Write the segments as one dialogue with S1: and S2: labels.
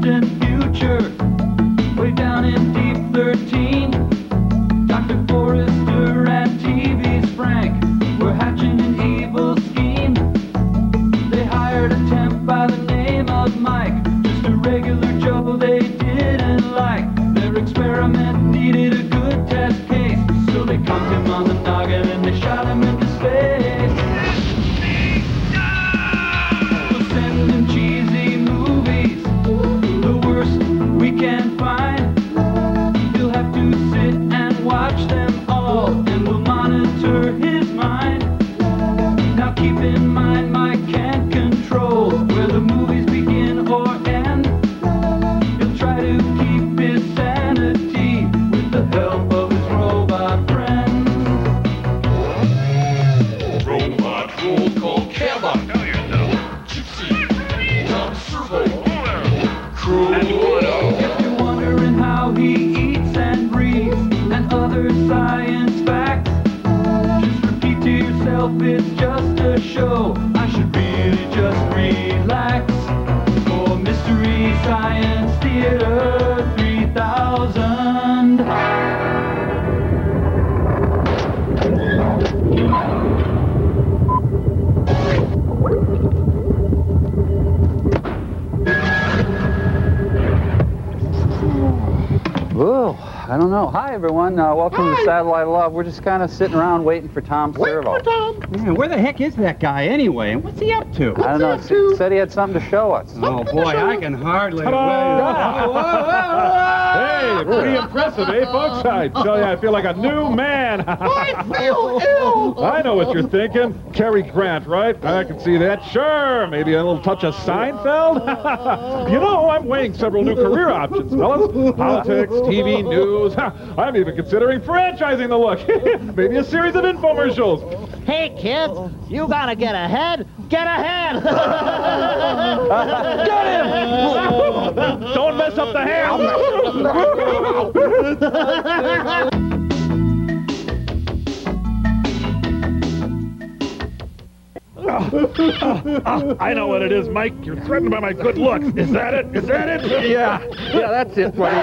S1: distant future, way down in deep 13. Dr. Forrester and TV's Frank were hatching an evil scheme. They hired a temp by the name of Mike, just a regular Joe they didn't like. Their experiment needed a good test case, so they conked him on the noggin and they shot him into space. We'll send him cheesy movies, the worst we can find. He'll have to sit and watch them all, and we'll monitor his mind. Now keep in mind, Mike can't control where the movies begin or end. He'll try to keep his sanity with the help of his robot friends.
S2: Robot roll called Cabot. Gypsy, Tom Servo, Crew.
S1: If you're wondering how he eats and breathes and other science facts, just repeat to yourself it's just a show. I should really just relax. For Mystery Science Theater 3000.
S3: Whoa, I don't know. Hi, everyone. Welcome to Satellite Love. We're just kind of sitting around waiting for Tom Servo.
S4: Yeah, where the heck is that guy anyway? And what's he up to?
S3: I don't know. He said he had something to show us.
S4: Oh, boy, I can hardly wait.
S5: Hey, pretty impressive, eh, folks? I tell you, I feel like a new man.
S6: I feel ill.
S5: I know what you're thinking. Cary Grant, right? I can see that. Sure, maybe a little touch of Seinfeld. You know, I'm weighing several new career options, fellas. Politics, TV, news. I'm even considering franchising the look. Maybe a series of infomercials.
S6: Hey, kids, you gotta get ahead. Get ahead.
S5: Get him! Don't mess up the ham. I know what it is, Mike. You're threatened by my good looks. Is that it? Is that it?
S3: Yeah, that's it, buddy.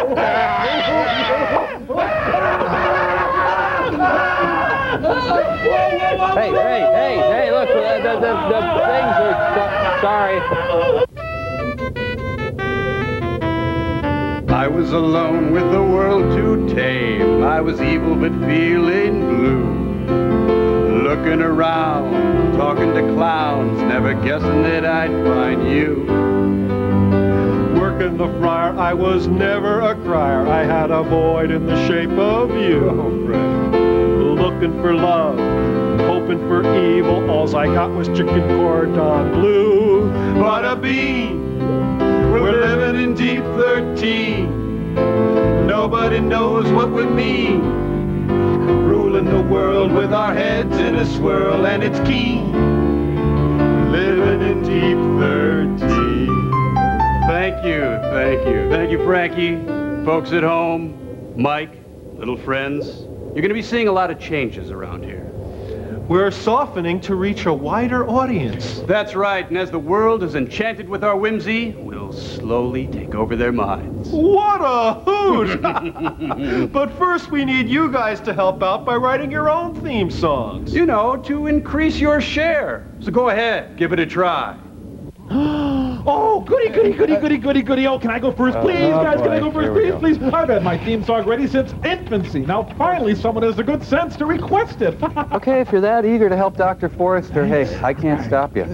S3: Hey, look, the things are... Sorry.
S7: I was alone with the world to tame. I was evil but feeling blue. Looking around, talking to clowns, never guessing that I'd find you.
S5: Working the friar, I was never a crier. I had a void in the shape of you. Oh, friend. Looking for love, hoping for evil. All I got was chicken cordon bleu.
S7: Bada bean, we're living in deep 13. Nobody knows what we mean. Ruling the world with our heads in a swirl, and it's keen. Living in deep 13. Thank you, thank you. Thank you, Frankie. Folks at home, Mike, little friends. You're going to be seeing a lot of changes around here.
S8: We're softening to reach a wider audience.
S7: That's right, and as the world is enchanted with our whimsy, we'll slowly take over their minds.
S8: What a hoot! But first we need you guys to help out by writing your own theme songs.
S7: You know, to increase your share. So go ahead, give it a try.
S5: Oh, goody. Oh, can I go first, please? Guys, can I go first, please? I've had my theme song ready since infancy. Now, finally, someone has the good sense to request it.
S3: Okay, if you're that eager to help Dr. Forrester, hey, I can't stop you.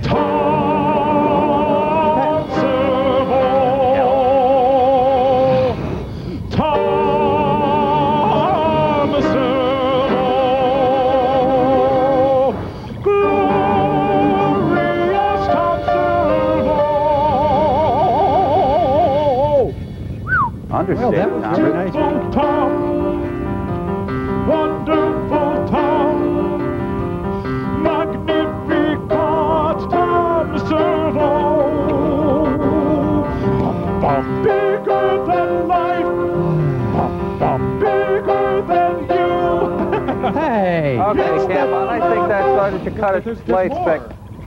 S5: Tom Servo. Tom Servo. Glorious Tom Servo.
S3: Understand,
S4: Well, that was very nice.
S5: Tom. Wonderful Tom. Magnificat Tom Servo. Bigger than life. Bigger than you.
S4: Hey!
S3: Okay, Camp, I think that started to cut its light spec.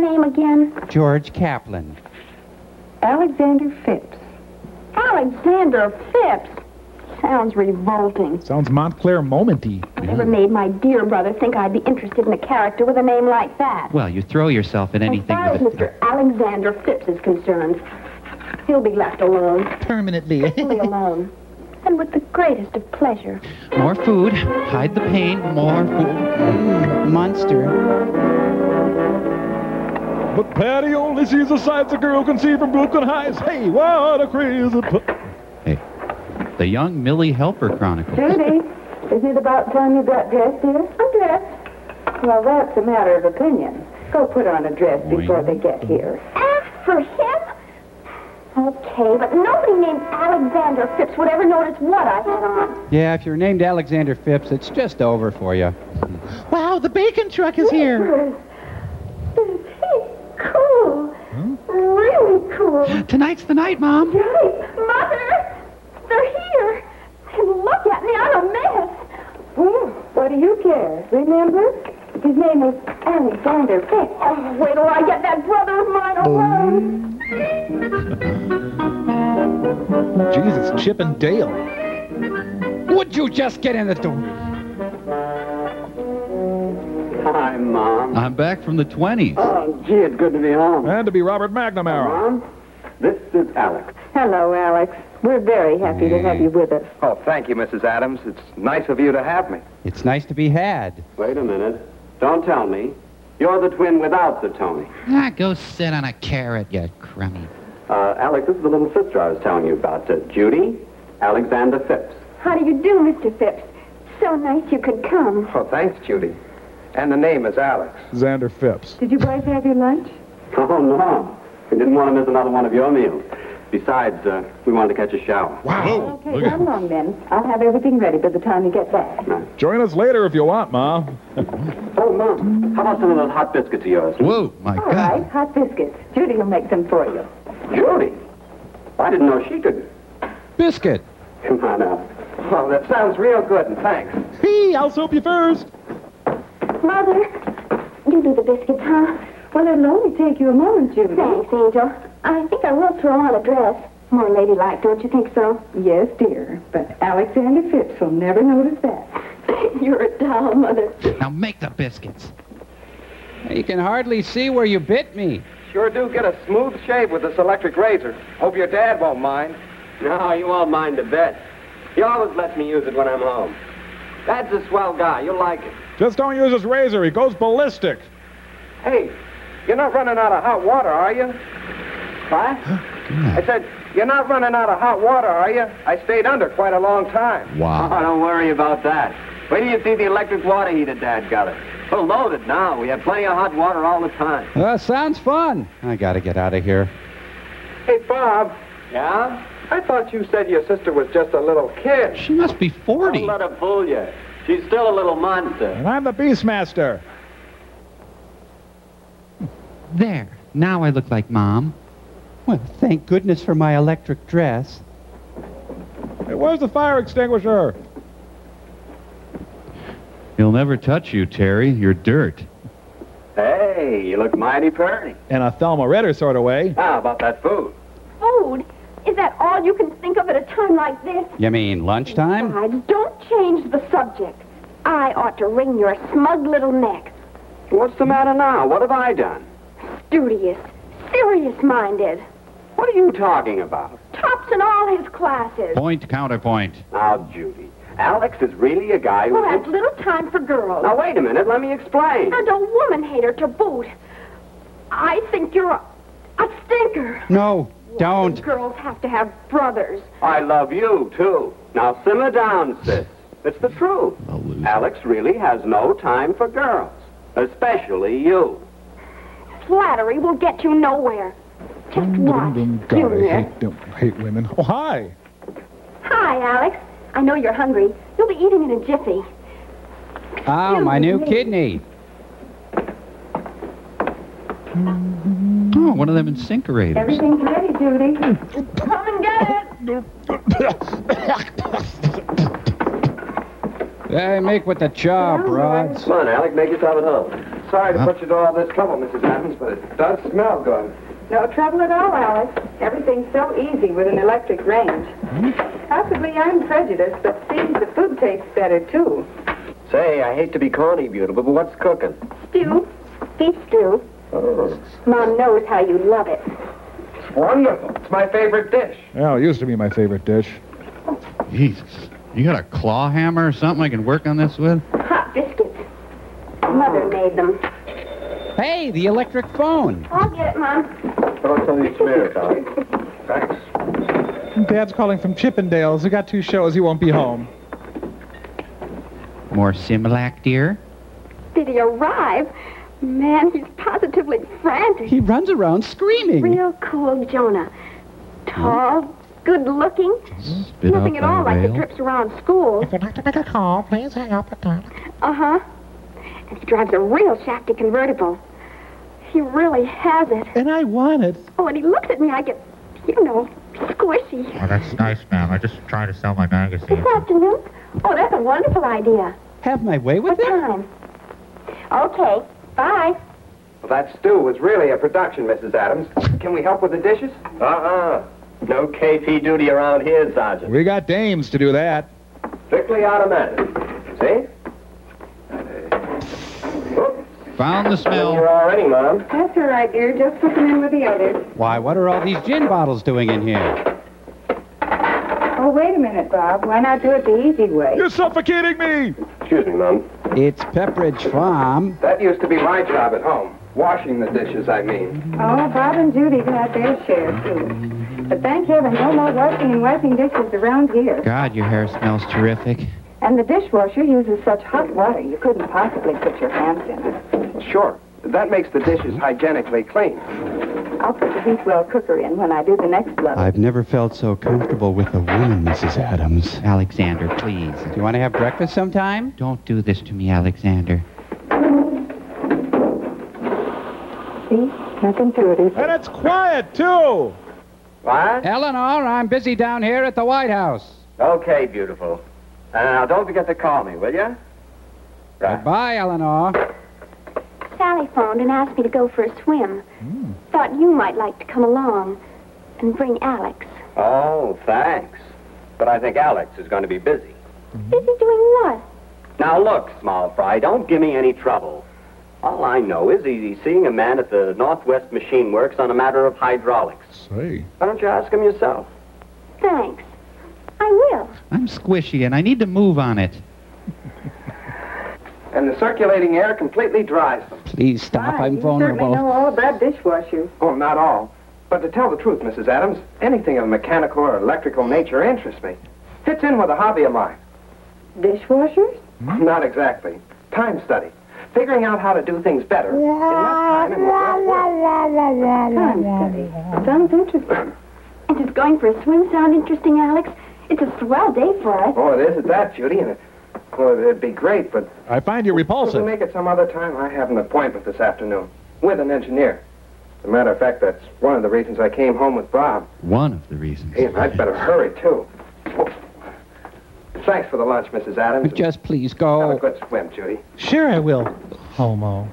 S9: name again?
S4: George Kaplan.
S10: Alexander Phipps.
S9: Alexander Phipps. Sounds revolting.
S5: Sounds Montclair momenty.
S9: Never made my dear brother think I'd be interested in a character with a name like that.
S3: Well, you throw yourself in anything
S9: As far as
S3: with
S9: Mr. Alexander Phipps is concerned, he'll be left alone.
S11: Permanently.
S9: Totally alone. And with the greatest of pleasure.
S3: More food. Hide the pain. More food.
S4: Monster.
S5: But Patty only sees the sights a girl can see from Brooklyn Heights. Hey, what a crazy...
S3: Hey, the young Millie Helper Chronicles.
S10: Judy, isn't it about time you got dressed, dear?
S9: I'm dressed.
S10: Well, that's a matter of opinion. Go put on a dress before they get here.
S9: Ask for him? Okay, but nobody named Alexander Phipps would ever notice what I had on.
S4: Yeah, if you're named Alexander Phipps, it's just over for you.
S11: Wow, the bacon truck is here.
S9: Cool. Really cool.
S3: Tonight's the night, Mom.
S9: Right. Mother, they're here. And look at me, I'm a mess.
S10: Well, what do you care? Remember? His name is Alexander Phipps.
S9: Oh, wait till I get that brother of mine alone.
S5: Jesus, Chip and Dale.
S4: Would you just get in the door?
S12: Hi, Mom.
S3: I'm back from the 20s.
S12: Oh, gee, it's good to be home.
S5: And to be Robert McNamara.
S12: Mom, this is Alex.
S10: Hello, Alex. We're very happy to have you with us.
S13: Oh, thank you, Mrs. Adams. It's nice of you to have me.
S4: It's nice to be had.
S12: Wait a minute. Don't tell me. You're the twin without the Tony.
S3: Go sit on a carrot, you crummy.
S12: Alex, this is the little sister I was telling you about. Judy Alexander Phipps.
S9: How do you do, Mr. Phipps? So nice you could come.
S13: Oh, thanks, Judy. And the name is Alex.
S5: Xander Phipps.
S10: Did you boys have your lunch?
S12: Oh, no. We didn't want to miss another one of your meals. Besides, we wanted to catch a shower.
S5: Wow.
S10: Okay, run along then. I'll have everything ready by the time you get back.
S5: Join us later if you want, Mom.
S12: Oh, Mom, how about some of those hot biscuits of yours?
S3: Whoa, my
S10: All
S3: God.
S10: right, hot biscuits. Judy will make them for you.
S12: Judy? I didn't know she could.
S4: Biscuit.
S12: Come on now. Oh, that sounds real good, and thanks.
S5: Hey, I'll soap you first.
S9: Mother, you do the biscuits, huh?
S10: Well, it'll only take you a moment, Judy.
S9: Thanks, Angel. I think I will throw on a dress. More ladylike, don't you think so?
S10: Yes, dear. But Alexander Phipps will never notice that.
S9: You're a doll, Mother.
S3: Now make the biscuits.
S4: You can hardly see where you bit me.
S13: Sure do get a smooth shave with this electric razor. Hope your dad won't mind.
S12: No, you won't mind a bit. He always lets me use it when I'm home. Dad's a swell guy. You'll like it.
S5: Just don't use his razor. He goes ballistic.
S13: Hey, you're not running out of hot water, are you? What? I said, you're not running out of hot water, are you? I stayed under quite a long time.
S3: Wow.
S12: Oh, don't worry about that. Wait till you see the electric water heater Dad got it. We're loaded now. We have plenty of hot water all the time.
S4: Sounds fun. I gotta get out of here.
S13: Hey, Bob,
S12: Yeah?
S13: I thought you said your sister was just a little kid.
S3: She must be 40.
S12: Don't let her fool you. She's still a little monster.
S5: And I'm the Beastmaster.
S3: There. Now I look like Mom.
S4: Well, thank goodness for my electric dress.
S5: Hey, where's the fire extinguisher?
S3: He'll never touch you, Terry. You're dirt.
S12: Hey, you look mighty pretty.
S5: In a Thelma Ritter sort of way.
S12: How about that food?
S9: Food? Is that all you can think of at a time like this?
S4: You mean lunchtime?
S9: Besides, don't change the subject. I ought to wring your smug little neck.
S12: What's the matter now? What have I done?
S9: Studious, serious-minded.
S12: What are you talking about?
S9: Tops in all his classes.
S3: Point, counterpoint.
S12: Now, Judy, Alex is really a guy who...
S9: Who has little time for girls.
S12: Now, wait a minute. Let me explain.
S9: And a woman-hater to boot. I think you're a stinker.
S4: No, don't.
S9: Girls have to have brothers.
S12: I love you, too. Now, simmer down, sis. It's the truth. Alex really has no time for girls. Especially you.
S9: Flattery will get you nowhere. Just watch,
S5: God,
S9: Junior.
S5: I hate women. Oh, hi.
S9: Hi, Alex. I know you're hungry. You'll be eating in a jiffy.
S4: Oh, my new kidney.
S3: Oh, one of them incinerators.
S10: Everything's ready, Judy.
S9: Come and get it.
S4: Hey, make with the chaw, broads.
S12: Come on, Alex. Make yourself at home.
S13: sorry to put you to all this trouble, Mrs. Adams, but it does smell good.
S10: No trouble at all, Alice. Everything's so easy with an electric range. Possibly I'm prejudiced, but seems the food tastes better, too.
S13: Say, I hate to be corny, beautiful, but what's cooking?
S9: Stew. Beef stew.
S13: Oh,
S9: Mom knows how you love it.
S13: it's wonderful. It's my favorite dish.
S5: Well, it used to be my favorite dish.
S4: Jesus. You got a claw hammer or something I can work on this with?
S9: Hot biscuits. Mother made them.
S4: Hey, the electric phone.
S9: I'll get it, Mom.
S13: Throw some of these tomatoes out. Thanks.
S14: Dad's calling from Chippendales. He got 2 shows. He won't be home.
S4: More Similac, dear?
S9: Did he arrive? Man, he's positively frantic.
S4: He runs around screaming.
S9: Real cool Jonah. Tall, good-looking.
S4: Spit
S9: Nothing
S4: out
S9: at all
S4: by
S9: like the
S4: rail.
S9: trips around school.
S11: If you'd like to make a call, please hang up at that.
S9: Uh-huh. And he drives a real shafty convertible. He really has it.
S14: And I want it.
S9: Oh, when he looks at me, I get, squishy.
S15: Oh, that's nice, ma'am. I just trying to sell my magazine.
S9: This afternoon? Oh, that's a wonderful idea.
S4: Have my way with
S9: What
S4: it?
S9: time? Okay. Bye.
S13: Well, that stew was really a production, Mrs. Adams. Can we help with the dishes?
S12: No KP duty around here, Sergeant.
S5: We got dames to do that.
S13: Strictly automatic. See?
S4: Found the smell.
S13: You're all ready, Mom.
S10: That's all right, dear. Just put them in with the others.
S4: Why, what are all these gin bottles doing in here?
S10: Oh, wait a minute, Bob. Why not do it the easy way?
S5: You're suffocating me!
S13: Excuse me, Mom.
S4: It's Pepperidge Farm.
S13: That used to be my job at home. Washing the dishes, I mean.
S10: Oh, Bob and Judy's had their share, too. But thank heaven, no more washing and wiping dishes around here.
S4: God, your hair smells terrific.
S10: And the dishwasher uses such hot water, you couldn't possibly put your hands in it.
S13: Sure. That makes the dishes hygienically clean.
S10: I'll put the Heat Well cooker in when I do the next load.
S4: I've never felt so comfortable with a woman, Mrs. Adams. Alexander, please. Do you want to have breakfast sometime? Don't do this to me, Alexander.
S10: See? Nothing to it, is
S5: And it's quiet, too!
S13: What?
S4: Eleanor, I'm busy down here at the White House.
S12: Okay, beautiful. Now, don't forget to call me, will you? Right.
S4: Goodbye, Eleanor.
S9: Sally phoned and asked me to go for a swim. Thought you might like to come along and bring Alex.
S12: Oh, thanks. But I think Alex is going to be busy.
S9: Busy doing what?
S12: Now, look, small fry, don't give me any trouble. All I know is he's seeing a man at the Northwest Machine Works on a matter of hydraulics.
S5: Say.
S12: Why don't you ask him yourself?
S9: Thanks. I will.
S4: I'm squishy, and I need to move on it.
S13: And the circulating air completely dries them.
S4: Please stop, I'm
S10: You certainly
S4: vulnerable.
S10: know all about dishwashers.
S13: Oh, not all. But to tell the truth, Mrs. Adams, anything of a mechanical or electrical nature interests me. Fits in with a hobby of mine.
S10: Dishwashers?
S13: Not exactly. Time study. Figuring out how to do things better. In less time and with less work.
S10: Time study. Sounds interesting.
S9: And does going for a swim sound interesting, Alex? It's a swell day for us.
S13: Oh, it is at that, Judy, and it'd be great, but
S5: I find you
S13: if we
S5: repulsive.
S13: make it some other time, I have an appointment this afternoon with an engineer. As a matter of fact, that's one of the reasons I came home with Bob.
S4: One of the reasons.
S13: Hey, and I'd better hurry, too. Oh. Thanks for the lunch, Mrs. Adams.
S4: But just please
S13: Have a
S4: go.
S13: good swim, Judy.
S14: Sure I will. Homo.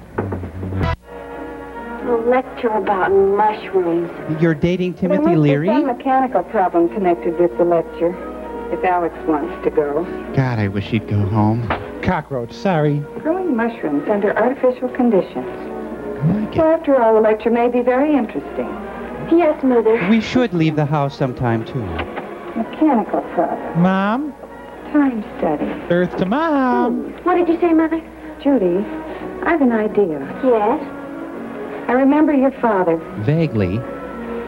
S9: A lecture about mushrooms.
S4: You're dating
S10: There
S4: Timothy
S10: must be
S4: Leary?
S10: some mechanical problem connected with the lecture. If Alex wants to go.
S4: God, I wish he'd go home.
S14: Cockroach, sorry.
S10: Growing mushrooms under artificial conditions.
S4: I like
S10: Well,
S4: it.
S10: after all, the lecture may be very interesting.
S9: Yes, Mother.
S4: We should leave the house sometime, too.
S10: Mechanical problem.
S14: Mom?
S10: Time study.
S14: Earth to Mom.
S9: What did you say, Mother?
S10: Judy, I've an idea.
S9: Yes?
S10: I remember your father.
S4: Vaguely.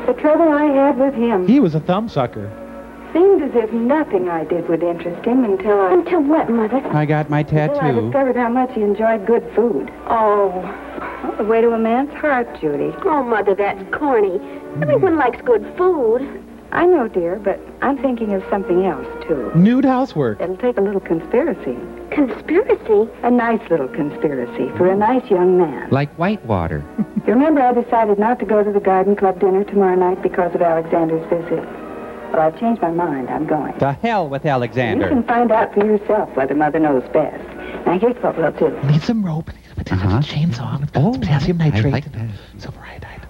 S10: The trouble I had with him.
S14: He was a thumbsucker.
S10: Seemed as if nothing I did would interest him until
S9: Until what, Mother?
S4: I got my
S10: Until I
S4: tattoo.
S10: discovered how much he enjoyed good food.
S9: Oh.
S10: Well, the way to a man's heart, Judy.
S9: Oh, Mother, that's corny. Everyone likes good food.
S10: I know, dear, but I'm thinking of something else, too.
S14: Nude housework.
S10: It'll take a little conspiracy.
S9: Conspiracy?
S10: A nice little conspiracy for a nice young man.
S4: Like Whitewater.
S10: You remember I decided not to go to the garden club dinner tomorrow night because of Alexander's visit? Well, I've changed my mind. I'm going.
S4: To hell with
S10: You
S4: Alexander.
S10: can find out for yourself whether Mother knows best. Now here's what we'll do.
S11: Need some rope, chainsaw, potassium nitrate,
S4: like that.
S11: silver iodide.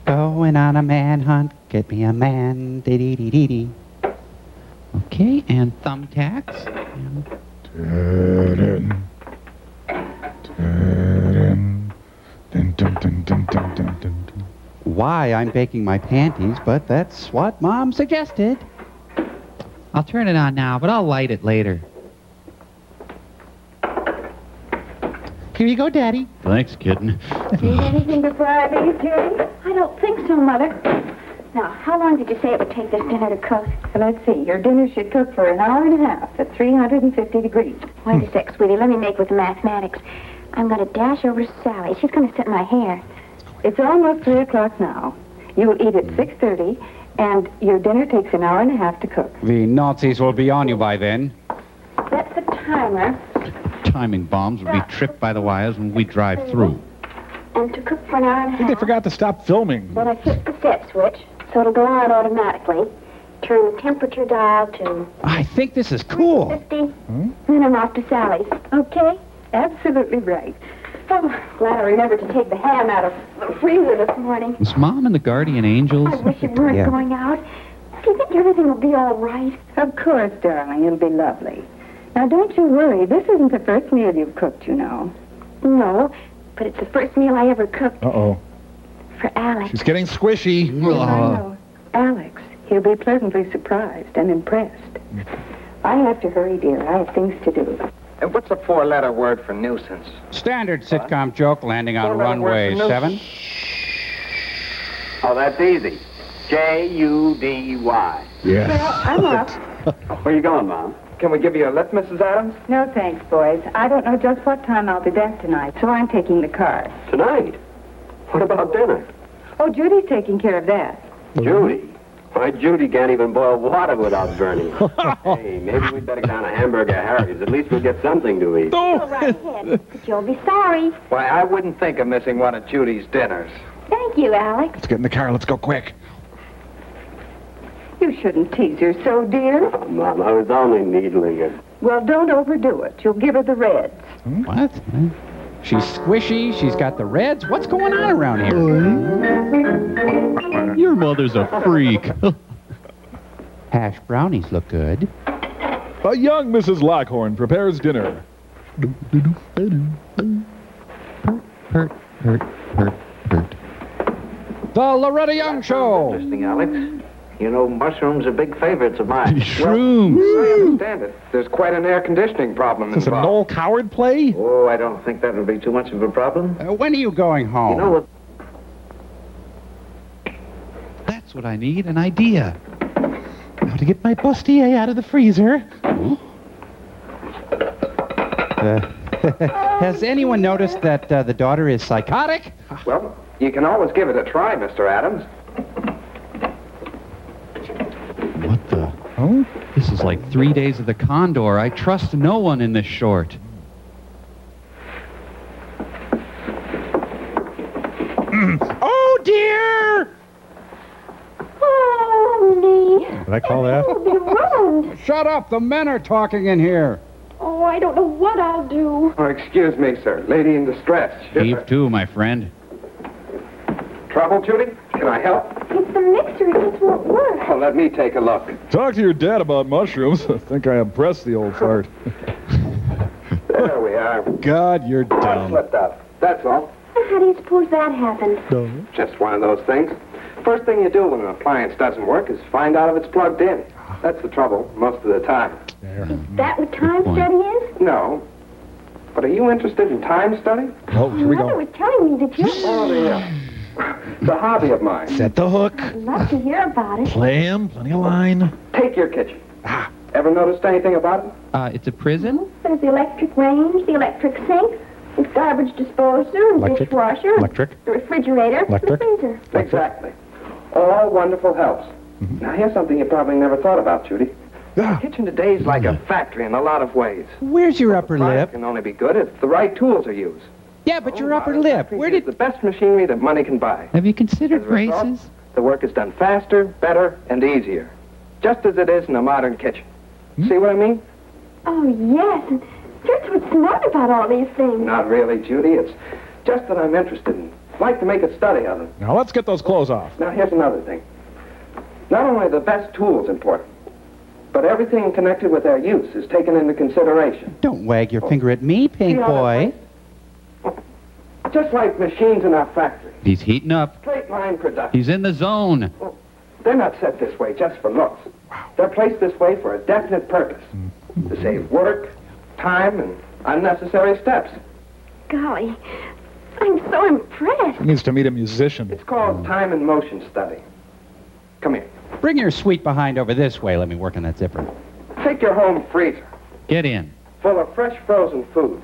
S4: Going on a manhunt, get me a man, dee-dee-dee-dee-dee. Okay, and thumbtacks. Why I'm baking my panties, but that's what Mom suggested.
S3: I'll turn it on now, but I'll light it later.
S11: Here you go, Daddy.
S3: Thanks, kitten.
S10: Need anything before I leave, Judy?
S9: I don't think so, Mother. Now, how long did you say it would take this dinner to cook?
S10: Well, let's see. Your dinner should cook for an hour and a half at 350 degrees.
S9: Wait a sec, sweetie. Let me make with the mathematics. I'm going to dash over to Sally. She's going to set my hair.
S10: It's almost 3 o'clock now. You'll eat at 6:30, and your dinner takes an hour and a half to cook.
S4: The Nazis will be on you by then.
S9: That's the timer.
S3: Timing bombs will be tripped by the wires when we drive through.
S9: And to cook for an hour and a half.
S5: They forgot to stop filming.
S9: Then I flip the set switch, so it'll go on automatically. Turn the temperature dial to
S4: I think this is cool.
S9: 50. Then I'm off to Sally's. Okay?
S10: Absolutely right.
S9: Oh, glad I remembered to take the ham out of the freezer this morning.
S3: Was Mom and the guardian angels?
S9: I wish you weren't
S4: Yeah.
S9: going out. Do you think everything will be all right?
S10: Of course, darling. It'll be lovely. Now, don't you worry. This isn't the first meal you've cooked, you know.
S9: No, but it's the first meal I ever cooked
S5: Uh-oh.
S9: for Alex.
S5: She's getting squishy.
S10: I know. Alex, he'll be pleasantly surprised and impressed. I have to hurry, dear. I have things to do.
S13: And what's a four-letter word for nuisance?
S4: Standard sitcom joke landing on
S13: Four-letter
S4: runway
S13: word for
S4: 7.
S12: Oh, that's easy. J-U-D-Y.
S5: Yes.
S10: Well, I'm off.
S12: Where you going, Mom?
S13: Can we give you a lift, Mrs. Adams?
S10: No, thanks, boys. I don't know just what time I'll be back tonight, so I'm taking the car.
S12: Tonight? What about dinner?
S10: Oh, Judy's taking care of that.
S12: Judy? Why, Judy can't even boil water without burning. Hey, maybe we'd better get down a hamburger at Harry's. At least we'll get something to eat.
S9: Go right ahead, but you'll be sorry.
S13: Why, I wouldn't think of missing one of Judy's dinners.
S9: Thank you, Alex.
S5: Let's get in the car. Let's go quick.
S10: You shouldn't tease her so, dear.
S12: Oh, Mom, I was only needling her.
S10: Well, don't overdo it. You'll give her the reds.
S4: What? She's squishy. She's got the reds. What's going on around here?
S3: Your mother's a freak.
S4: Hash brownies look good.
S5: A young Mrs. Lockhorn prepares dinner.
S3: Hurt.
S4: The Loretta Young Show.
S13: Interesting, Alex. You know, mushrooms are big favorites of mine.
S5: Shrooms.
S13: I understand it. There's quite an air conditioning problem
S5: Is this a
S13: involved.
S5: Noel Coward play?
S13: Oh, I don't think that'll be too much of a problem.
S4: When are you going home?
S13: You know what?
S3: That's what I need, an idea.
S11: Now to get my bustier out of the freezer.
S4: Has anyone noticed that the daughter is psychotic?
S13: Well, you can always give it a try, Mr. Adams.
S3: What the? Oh? This is like 3 days of the Condor. I trust no one in this short.
S5: Oh, dear!
S9: Oh,
S5: Did I call that?
S9: I'll be ruined.
S4: Shut up! The men are talking in here.
S9: Oh, I don't know what I'll do.
S13: Oh, excuse me, sir. Lady in distress.
S3: Heave to, my friend.
S13: Trouble, Judy? Can I help?
S9: It's the mixer. It just won't work.
S13: Oh, let me take a look.
S5: Talk to your dad about mushrooms. I think I impressed the old fart.
S13: There we are.
S5: God, you're
S13: Oh, I
S5: dumb.
S13: slipped out. That's all.
S9: How do you suppose that happened?
S13: Just one of those things. First thing you do when an appliance doesn't work is find out if it's plugged in. That's the trouble most of the time.
S9: Is that what time study is?
S13: No. But are you interested in time study?
S5: Oh, here we
S9: Mother
S5: go.
S9: was telling me that you...
S13: Oh, yeah. It's a hobby of mine.
S5: Set the hook.
S9: I'd love to hear about it.
S5: Play him. Plenty of line.
S13: Take your kitchen. Ever noticed anything about it?
S3: It's a prison?
S9: There's the electric range, the electric sink, the garbage disposer, and
S5: Electric.
S9: dishwasher,
S5: Electric.
S9: the refrigerator,
S5: Electric.
S9: the freezer.
S13: Exactly. All wonderful helps. Now, here's something you probably never thought about, Judy. The kitchen today is like a factory in a lot of ways.
S4: Where's your upper
S13: It
S4: lip?
S13: can only be good if the right tools are used.
S4: Yeah, but your upper lip. Where did...
S13: The best machinery that money can buy.
S3: Have you considered
S13: As a result,
S3: braces?
S13: The work is done faster, better, and easier. Just as it is in a modern kitchen. See what I mean?
S9: Oh, yes. And You're too smart about all these things.
S13: Not really, Judy. It's just that I'm interested and like to make a study of them.
S5: Now, let's get those clothes off.
S13: Now, here's another thing. Not only the best tools important, but everything connected with their use is taken into consideration.
S4: Don't wag your finger at me, Pink Boy.
S13: Just like machines in our factory.
S3: He's heating up.
S13: Straight line production.
S3: He's in the zone.
S13: They're not set this way just for looks. They're placed this way for a definite purpose. To save work, time, and unnecessary steps.
S9: Golly, I'm so impressed.
S5: He needs to meet a musician.
S13: It's called time and motion study. Come here.
S4: Bring your sweet behind over this way. Let me work on that zipper.
S13: Take your home freezer.
S3: Get in.
S13: Full of fresh frozen foods.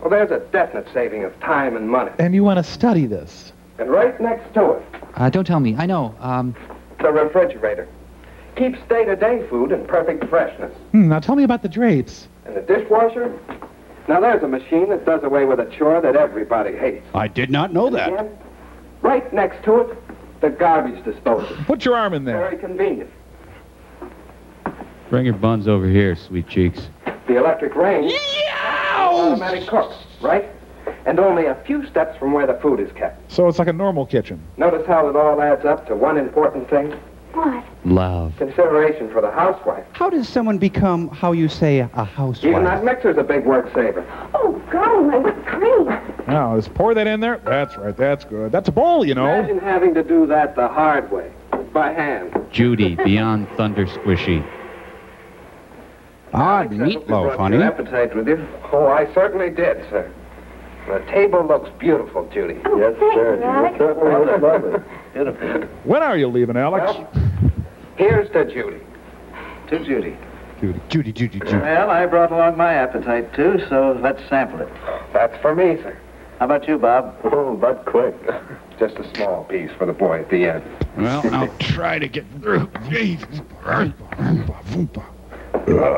S13: Well, there's a definite saving of time and money.
S14: And you want to study this?
S13: And right next to it,
S3: Don't tell me. I know.
S13: the refrigerator. Keeps day-to-day food in perfect freshness.
S14: Now tell me about the drapes.
S13: And the dishwasher? Now, there's a machine that does away with a chore that everybody hates.
S4: I did not know that.
S13: Again, right next to it, the garbage disposal.
S5: Put your arm in there.
S13: Very convenient.
S3: Bring your buns over here, sweet cheeks.
S13: The electric range. Automatic cook, right? And only a few steps from where the food is kept.
S5: So it's like a normal kitchen.
S13: Notice how it all adds up to one important thing?
S9: What?
S3: Love.
S13: Consideration for the housewife.
S4: How does someone become, how you say, a housewife?
S13: Even that mixer's a big work saver.
S9: Oh, golly, my whipped cream.
S5: Now, just pour that in there. That's right. That's good. That's a bowl, you know.
S13: Imagine having to do that the hard way, by hand.
S3: Judy, beyond thunder squishy.
S4: Odd meatloaf, honey.
S13: Your appetite with you? Oh, I certainly did, sir. The table looks beautiful, Judy.
S9: Oh, yes, sir. Alex.
S13: Certainly lovely. Beautiful.
S5: When are you leaving, Alex?
S13: Well, here's to Judy. To Judy.
S4: Judy.
S16: Well, I brought along my appetite, too, so let's sample it.
S13: That's for me, sir.
S16: How about you, Bob?
S13: Oh, but quick. Just a small piece for the boy at the end.
S3: Well, I'll try to get through.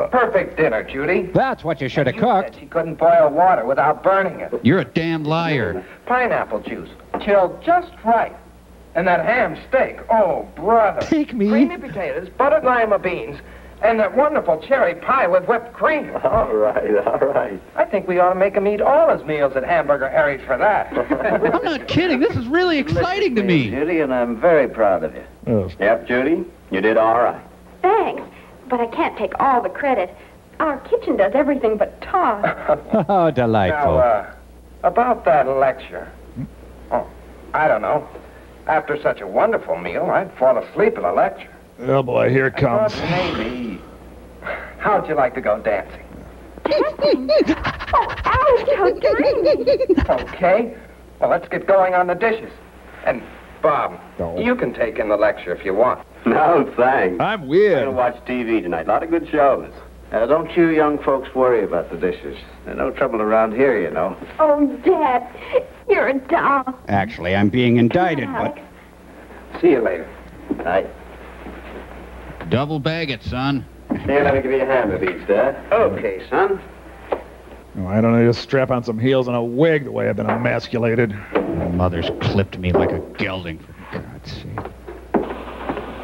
S13: Perfect dinner, Judy.
S4: That's what you should have cooked.
S13: She couldn't boil water without burning it.
S3: You're a damn liar.
S13: Pineapple juice, chilled just right. And that ham steak, oh, brother.
S14: Take me.
S13: Creamy potatoes, buttered lima beans, and that wonderful cherry pie with whipped cream.
S12: All right.
S13: I think we ought to make him eat all his meals at Hamburger Harry's for that.
S3: I'm not kidding. This is really exciting to me.
S16: Judy, and I'm very proud of you.
S5: Yes.
S12: Yep, Judy, you did all right.
S9: Thanks, but I can't take all the credit. Our kitchen does everything but talk.
S4: Oh, delightful.
S13: Now, about that lecture. Oh, I don't know. After such a wonderful meal, I'd fall asleep in a lecture.
S5: Oh, boy, here it comes.
S13: I thought maybe. How'd you like to go dancing?
S9: Dancing? Oh, Alex, how dreamy.
S13: Okay. Well, let's get going on the dishes. And, Bob,
S5: No.
S13: you can take in the lecture if you want.
S12: No, thanks.
S5: I'm
S12: I'm
S5: weird.
S12: gonna watch TV tonight. A lot of good shows.
S16: Don't you young folks worry about the dishes. There's no trouble around here, you know.
S9: Oh, Dad, you're a doll.
S4: Actually, I'm being indicted, but...
S9: Alex.
S13: See you later.
S16: Night.
S3: Double bag it, son.
S12: Here, let me give you a hand with these, Dad.
S16: Okay, son.
S5: Oh, I don't know. Just strap on some heels and a wig the way I've been emasculated.
S3: My mother's clipped me like a gelding, for God's sake.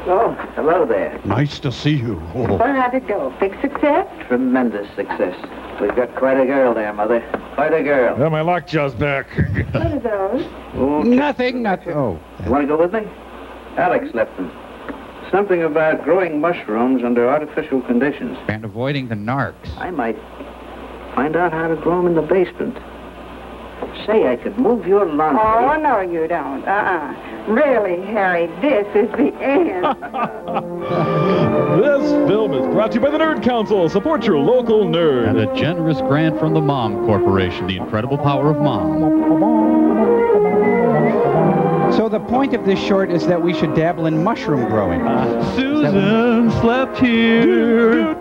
S16: Oh, hello there.
S4: Nice to see you. Oh.
S10: Well, how'd it go? Big success?
S16: Tremendous success. We've got quite a girl there, Mother. Quite a girl.
S5: Yeah, my lockjaw's back.
S10: What are those?
S16: Oh,
S4: Nothing. Oh.
S16: You want to go with me? Alex left them. Something about growing mushrooms under artificial conditions.
S3: And avoiding the narcs.
S16: I might find out how to grow them in the basement. Say, I could move your laundry.
S10: Oh, no, you don't. Really, Harry, this is the end.
S5: This film is brought to you by the Nerd Council. Support your local nerd.
S3: And a generous grant from the Mom Corporation, the incredible power of mom.
S4: So the point of this short is that we should dabble in mushroom growing.
S1: Susan slept here.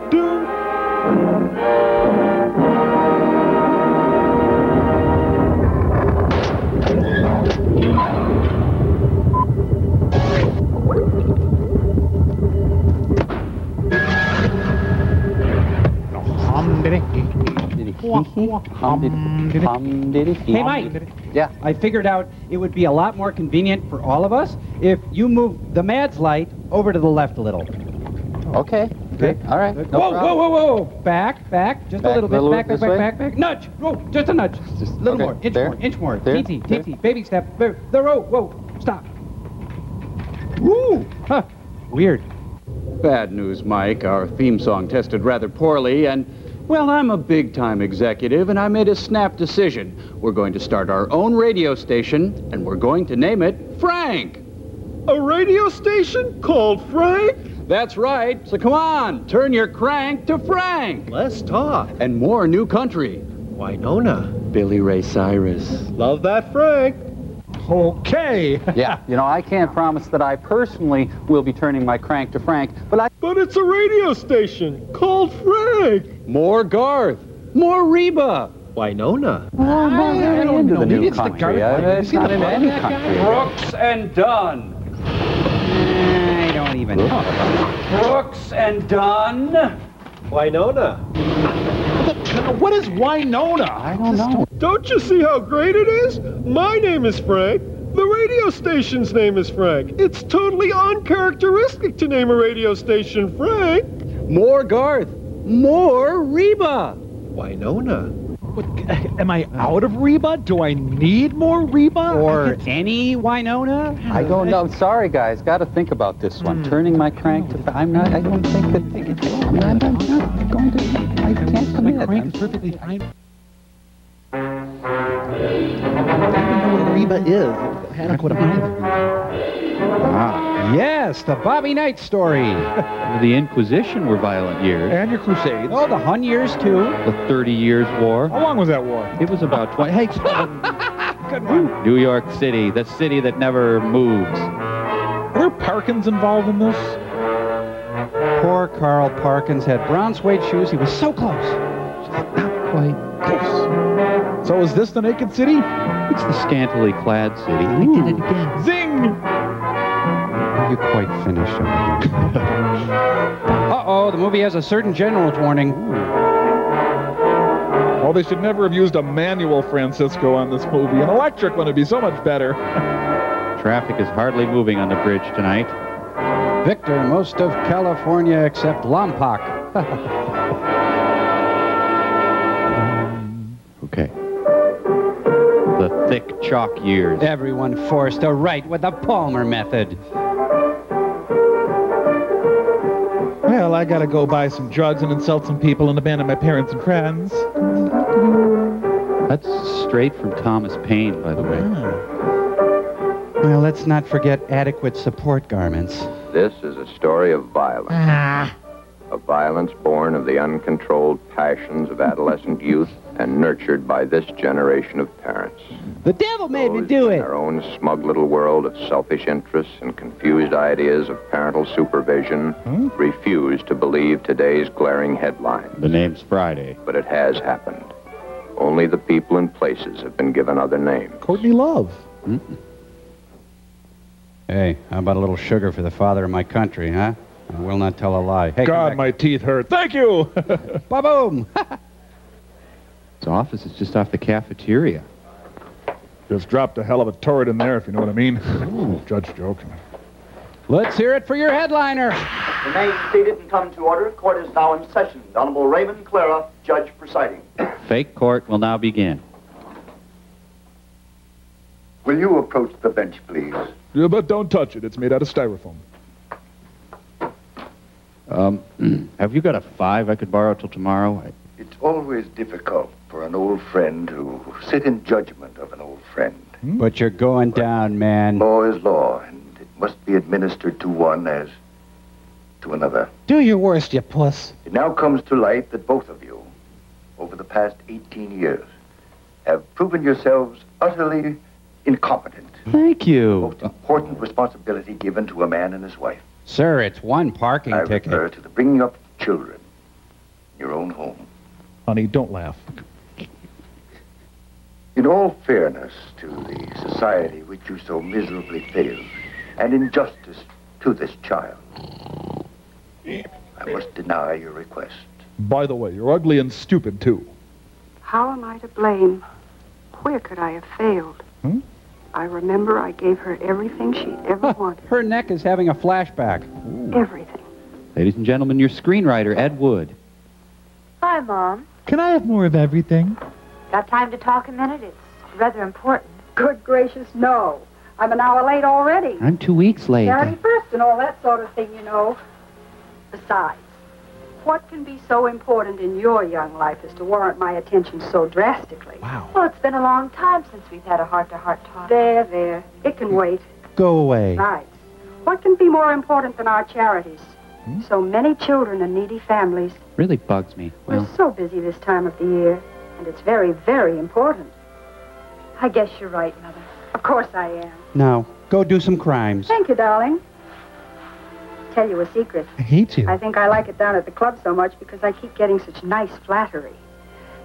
S4: Hey, Mike.
S3: Yeah.
S4: I figured out it would be a lot more convenient for all of us if you move the Mads light over to the left a little.
S3: Okay. Okay. All right. No
S4: whoa,
S3: problem.
S4: whoa, whoa, whoa. Back. Just
S3: Back
S4: a little bit. Back.
S3: this way?
S4: Back. Nudge. Whoa, just a nudge.
S3: Just
S4: a little
S3: okay.
S4: more. Inch more.
S3: There.
S4: TT. Baby step. There. Whoa. Stop. Woo. Huh. Weird.
S3: Bad news, Mike. Our theme song tested rather poorly, and, well, I'm a big-time executive, and I made a snap decision. We're going to start our own radio station, and we're going to name it Frank.
S8: A radio station called Frank?
S3: That's right. So come on, turn your crank to Frank.
S8: Less talk.
S3: And more new country.
S8: Winona.
S3: Billy Ray Cyrus.
S8: Love that Frank.
S5: Okay.
S3: Yeah, you know, I can't promise that I personally will be turning my crank to Frank, but
S8: it's a radio station called Frank.
S3: More Garth. More Reba.
S8: Winona.
S3: Oh,
S4: I don't know.
S3: the
S4: Maybe
S3: new
S4: it's the
S3: country.
S4: Garth.
S3: It's not in any country.
S17: Brooks and Dunn.
S4: I don't even know.
S17: Brooks and Dunn.
S8: Winona.
S5: What is Winona?
S3: I don't know.
S8: Don't you see how great it is? My name is Frank. The radio station's name is Frank. It's totally uncharacteristic to name a radio station Frank.
S3: More Garth. More Reba.
S8: Winona.
S5: What, am I out of Reba? Do I need more Reba?
S4: Or any Winona?
S3: I don't know. Sorry, guys. Got to think about this one. Turning my crank to... I don't think that... I'm not going to... I can't commit.
S5: My crank is perfectly fine. I don't even know what Reba is. Adequate amount.
S4: Yes, the Bobby Knight story.
S3: The Inquisition were violent years.
S5: And your Crusades.
S4: Oh, the Hun years, too.
S3: The 30 Years' War.
S5: How long was that war?
S3: It was about 20... Hey,
S5: Good one.
S3: New York City, the city that never moves.
S5: Are there Parkins involved in this?
S4: Poor Carl Parkins had brown suede shoes. He was so close.
S3: Not quite close.
S5: So is this the Naked City?
S3: It's the scantily clad city. I did it again.
S5: Zing!
S4: Are you quite finished over here? Uh-oh, the movie has a certain general's warning.
S5: Oh, they should never have used a manual Francisco on this movie. An electric one would be so much better.
S3: Traffic is hardly moving on the bridge tonight.
S4: Victor, most of California except Lompoc.
S3: Okay. The thick chalk years.
S4: Everyone forced to write with the Palmer method.
S5: Well, I gotta go buy some drugs and insult some people and abandon my parents and friends.
S3: That's straight from Thomas Paine, by the way.
S4: Well, let's not forget adequate support garments.
S12: This is a story of violence. Of violence born of the uncontrolled passions of adolescent youth and nurtured by this generation of parents.
S4: The devil made me
S12: Those
S4: do
S12: in
S4: it.
S12: their own smug little world of selfish interests and confused ideas of parental supervision refuse to believe today's glaring headline.
S3: The name's Friday.
S12: But it has happened. Only the people and places have been given other names.
S5: Courtney Love.
S4: Hey, how about a little sugar for the father of my country, huh? I will not tell a lie. Hey,
S5: God, my teeth hurt. Thank you!
S4: Ba-boom!
S3: His office is just off the cafeteria.
S5: Just dropped a hell of a turret in there, if you know what I mean. Ooh, Judge joking.
S4: Let's hear it for your headliner.
S18: Remain seated and come to order. Court is now in session. The Honorable Raymond Clara, judge presiding.
S3: Fake court will now begin.
S19: Will you approach the bench, please?
S5: Yeah, but don't touch it. It's made out of styrofoam.
S3: Have you got a 5 I could borrow till tomorrow?
S19: It's always difficult for an old friend to sit in judgment of an old friend.
S4: But you're going down, man.
S19: Law is law, and it must be administered to one as to another.
S14: Do your worst, you puss.
S19: It now comes to light that both of you, over the past 18 years, have proven yourselves utterly incompetent.
S3: Thank you.
S19: Most important responsibility given to a man and his wife.
S4: Sir, it's one parking
S19: I
S4: ticket.
S19: refer to the bringing up of children in your own home.
S5: Honey, don't laugh.
S19: In all fairness to the society which you so miserably failed, and in justice to this child, I must deny your request.
S5: By the way, you're ugly and stupid, too.
S10: How am I to blame? Where could I have failed? I remember I gave her everything she ever wanted.
S4: Her neck is having a flashback.
S10: Everything.
S3: Ladies and gentlemen, your screenwriter, Ed Wood.
S20: Hi, Mom.
S14: Can I have more of everything?
S20: Got time to talk a minute? It's rather important.
S10: Good gracious, no. I'm an hour late already.
S3: I'm 2 weeks late.
S10: Charity first and all that sort of thing, you know. Besides, what can be so important in your young life as to warrant my attention so drastically?
S14: Wow.
S20: Well, it's been a long time since we've had a heart-to-heart talk.
S10: There. It can wait.
S14: Go away.
S10: Right. What can be more important than our charities? So many children and needy families.
S3: Really bugs me. Well,
S10: We're so busy this time of the year, and it's very, very important. I guess you're right, Mother. Of course I am.
S4: Now, go do some crimes.
S10: Thank you, darling. Tell you a secret.
S14: I hate you.
S10: I think I like it down at the club so much because I keep getting such nice flattery.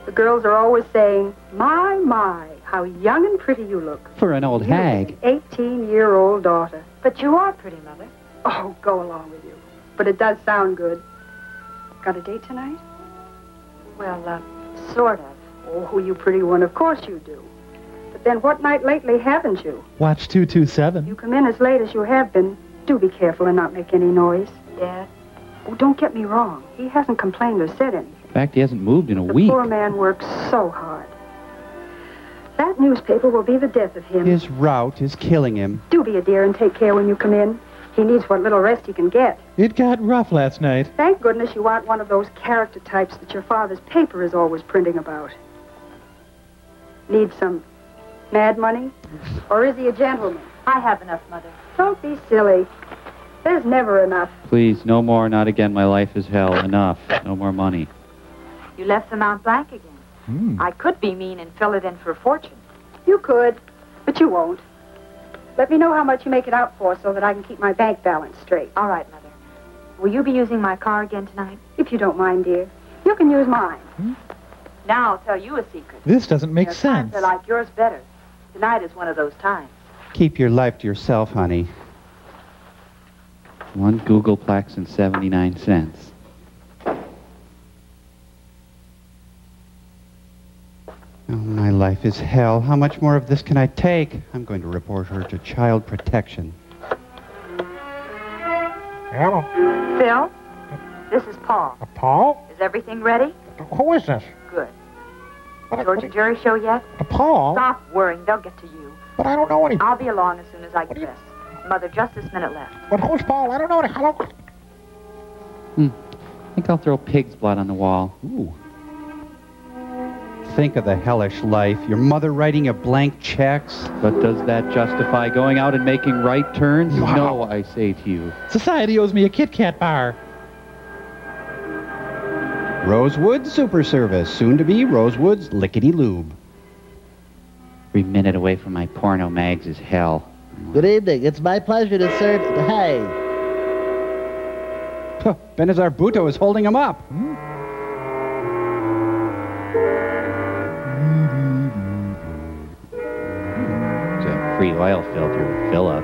S10: The girls are always saying, my, how young and pretty you look.
S3: for an old hag.
S10: An 18-year-old daughter.
S20: But you are pretty, Mother.
S10: Oh, go along with you. But it does sound good. Got a date tonight?
S20: Well, sort of.
S10: Oh, you pretty one. Of course you do. But then what night lately haven't you?
S14: Watch 227.
S10: You come in as late as you have been. Do be careful and not make any noise.
S20: Dad?
S10: Oh, don't get me wrong. He hasn't complained or said anything.
S3: In fact, he hasn't moved in a
S10: The
S3: week.
S10: poor man works so hard. That newspaper will be the death of him.
S4: His route is killing him.
S10: Do be a dear and take care when you come in. He needs what little rest he can get.
S14: It got rough last night.
S10: Thank goodness you aren't one of those character types that your father's paper is always printing about. Need some mad money? Or is he a gentleman?
S20: I have enough, Mother.
S10: Don't be silly. There's never enough.
S3: Please, no more, not again. My life is hell. Enough. No more money.
S20: You left the Mount Blanc again. I could be mean and fill it in for a fortune.
S10: You could, but you won't. Let me know how much you make it out for so that I can keep my bank balance straight.
S20: All right, Mother. Will you be using my car again tonight?
S10: If you don't mind, dear. You can use mine.
S20: Now I'll tell you a secret.
S14: This doesn't make
S20: There are
S14: sense.
S20: times I like yours better. Tonight is one of those times.
S4: Keep your life to yourself, honey.
S3: 1 Googleplex and 79 cents.
S4: Oh, my life is hell. How much more of this can I take? I'm going to report her to child protection.
S21: Hello.
S20: Phil, this is Paul.
S21: Paul?
S20: Is everything ready?
S21: Who is this?
S20: Good. George and Jerry show yet?
S21: Paul?
S20: Stop worrying. They'll get to you.
S21: But I don't know any...
S20: I'll be along as soon as I get dressed. Mother, just this minute left.
S21: But who's Paul? I don't know any... Hello?
S3: I think I'll throw pig's blood on the wall.
S4: Ooh. Think of the hellish life. Your mother writing you blank checks.
S3: But does that justify going out and making right turns? No, I say to you.
S14: Society owes me a Kit Kat bar.
S4: Rosewood Super Service, soon to be Rosewood's Lickety Lube.
S3: Every minute away from my porno mags is hell.
S6: Good evening. It's my pleasure to serve... Hey.
S4: Benazar Bhutto is holding him up.
S3: It's a free oil filter with fill-up.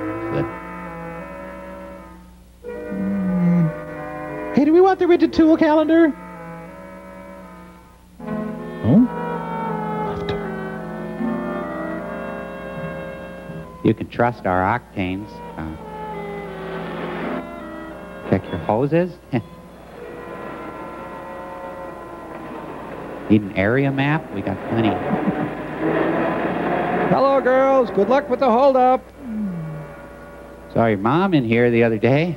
S14: Hey, do we want the Rigid Tool calendar?
S3: You can trust our octanes. Check your hoses. Need an area map? We got plenty.
S4: Hello, girls. Good luck with the holdup.
S3: Saw your mom in here the other day.